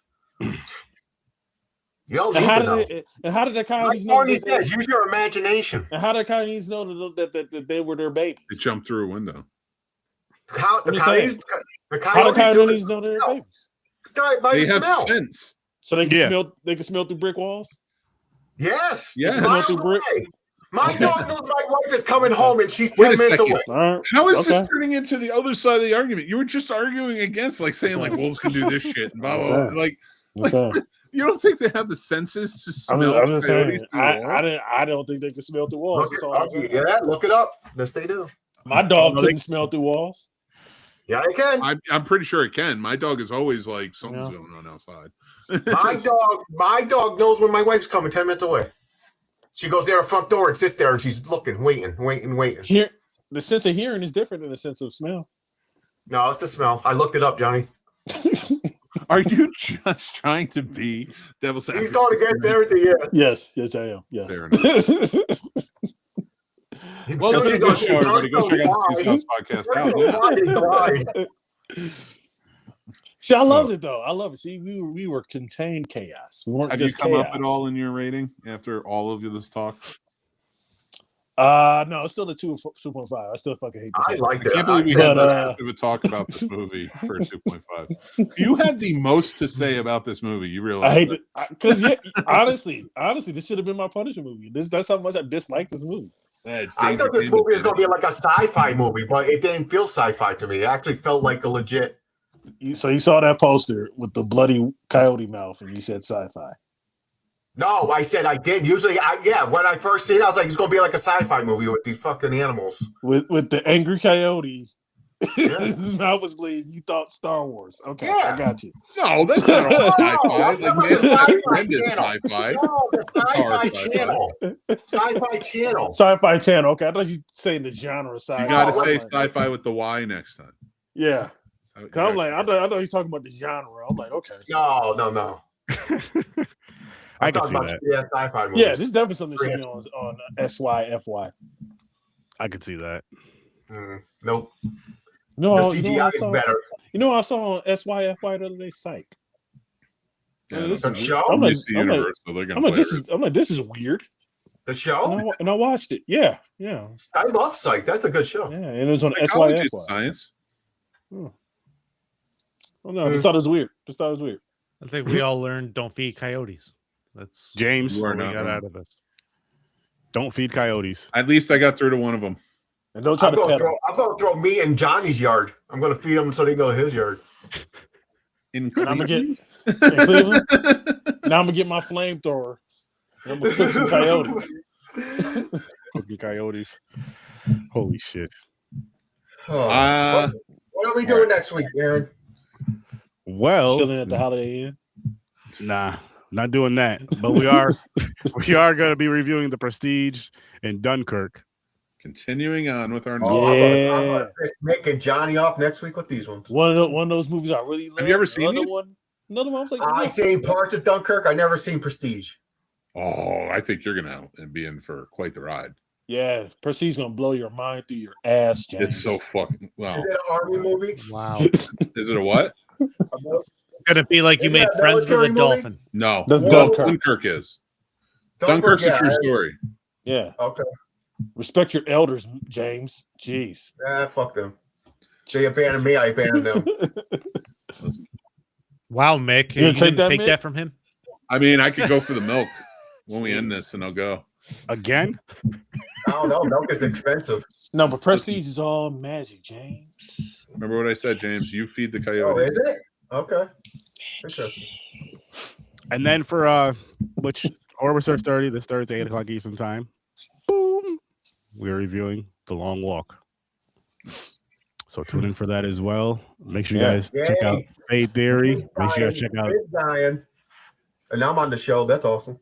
You don't need And how to know. did the Like coyotes know? Barney that- says, use your imagination. And how did the coyotes know that they were their babies? They jumped through a window. How the I'm just saying. coyotes? The How did coyotes do coyotes it know they're smell. babies? by They the have smell. sense. So they can Yeah. smell. They can smell through brick walls. Yes. Yes. Miles Smell through brick. away. My dog knows my wife is coming home and she's Wait a 10 minutes second. away. All right. How is Okay. this turning into the other side of the argument? You were just arguing against, like saying, like wolves can do this shit. And blah, blah, blah. Like, I'm saying. you don't think they have the senses to I'm smell just coyotes saying. through the walls? I don't think they can smell through walls. That's all I'm saying. Yeah, look it up. Yes, they do. My dog No, they- couldn't smell through walls. Yeah, they can. I'm pretty sure it can. My dog is always like something's Yeah. going on outside. My dog knows when my wife's coming 10 minutes away. She goes there at the front door and sits there and she's looking, waiting. Here, the sense of hearing is different than the sense of smell. No, it's the smell. I looked it up, Johnny. Are you just trying to be devil's He's advocate? going against everything, yeah. Yes, I am. Yes. Fair Well, So it's it's a good show, everybody. Go check out the Two Souths podcast out. See, I loved it though. I love it. See, we were contained chaos. We weren't Have you just come chaos. up at all in your rating after all of this talk? No, it's still the 2.5. I still fucking hate this. I movie. like I that. can't believe we But, had this much of a talk about this movie for a 2.5. You had the most to say about this movie. You realize I hate that? it because honestly, this should have been my Punisher movie. That's how much I dislike this movie. It's I thought this Danger movie was going to be Danger. like a sci-fi movie, but it didn't feel sci-fi to me. It actually felt like a legit. So you saw that poster with the bloody coyote mouth, and you said sci-fi. No, I said I did. Usually, when I first seen it, I was like, it's going to be like a sci-fi movie with these fucking animals. With the angry coyote His mouth was bleeding. You thought Star Wars. Okay, Yeah. I got you. No, that's not all sci-fi. I'm Like, talking man, about the Friend is Sci-Fi sci-fi. No, the hard Sci-Fi sci-fi. Channel. Sci-Fi Channel. Sci-Fi Channel. Okay, I thought you saying the genre side. You gotta Oh, say like, sci-fi with the Y next time. yeah. So, Cause I'm like, I thought you were talking about the genre. I'm like, okay. No. I I'm can talking see about that. sci-fi movies. Yeah, this is definitely something that should be on SYFY. I can see that. Nope. No, The CGI is better. You know what I saw on SYFY the other day? Psych. Yeah, This The is show? I'm like, NBC Universal, they're gonna I'm like, play this is weird. The show? And I watched it. Yeah. I love Psych. That's a good show. Yeah, and it was on Psychology is SYFY. science. Oh no, I just thought it was weird. I think we all learned don't feed coyotes. That's James, You are what we not got wrong. out of this. don't feed coyotes. At least I got through to one of them. And don't try I'm to going pet him. to throw me in Johnny's yard. I'm going to feed them so they go to his yard. In And I'm gonna get Cleveland? in Cleveland. Now I'm gonna get my flamethrower. And I'm gonna cook some coyotes. Cooking coyotes. Holy shit. What are we doing next week, Aaron? Well, Chilling at the Holiday Inn. nah, not doing that. But we are going to be reviewing The Prestige and Dunkirk. Continuing on with our Yeah. I'm gonna piss Mick and Johnny off next week with these ones. One of those movies I really love. Have you ever seen these? Another one. I was like, I seen parts of Dunkirk. I never seen Prestige. Oh, I think you're gonna be in for quite the ride. yeah, Prestige gonna blow your mind through your ass, James. It's so fucking wow. Is it an army movie? Wow. Is it a what? It's gonna be like you Isn't made that friends with a military movie? dolphin. No. That's Well, Dunkirk. Dunkirk. Dunkirk's a true story. Yeah, Okay. respect your elders, James. Jeez. Fuck them. They abandoned me. I abandoned them. Wow, Mick. You gonna take didn't that, Mick? from him? I mean, I could go for the milk when we end this, and I'll go. Again? I don't know. Milk is expensive. No, but Prestige is all magic, James. Remember what I said, James? You feed the Oh, coyote. is it? Okay. And then for which Horror Research 30 this Thursday, 8 o'clock Eastern time. Boom. We're reviewing The Long Walk. So tune in for that as well. Make sure you guys check out Fade Theory. Make sure you guys check out And I'm on the show. That's awesome.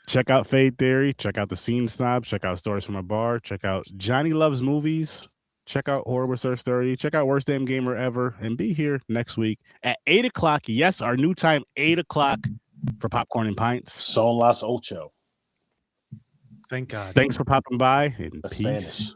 Check out Fade Theory. Check out The Scene Snobs. Check out Stories from a Bar. Check out Johnny Loves Movies. Check out Horror Research 30. Check out Worst Damn Gamer Ever. And be here next week at 8 o'clock. Yes, our new time, 8 o'clock for Popcorn and Pints. Son las ocho. Thank God. Thanks for popping by. And That's peace. Spanish.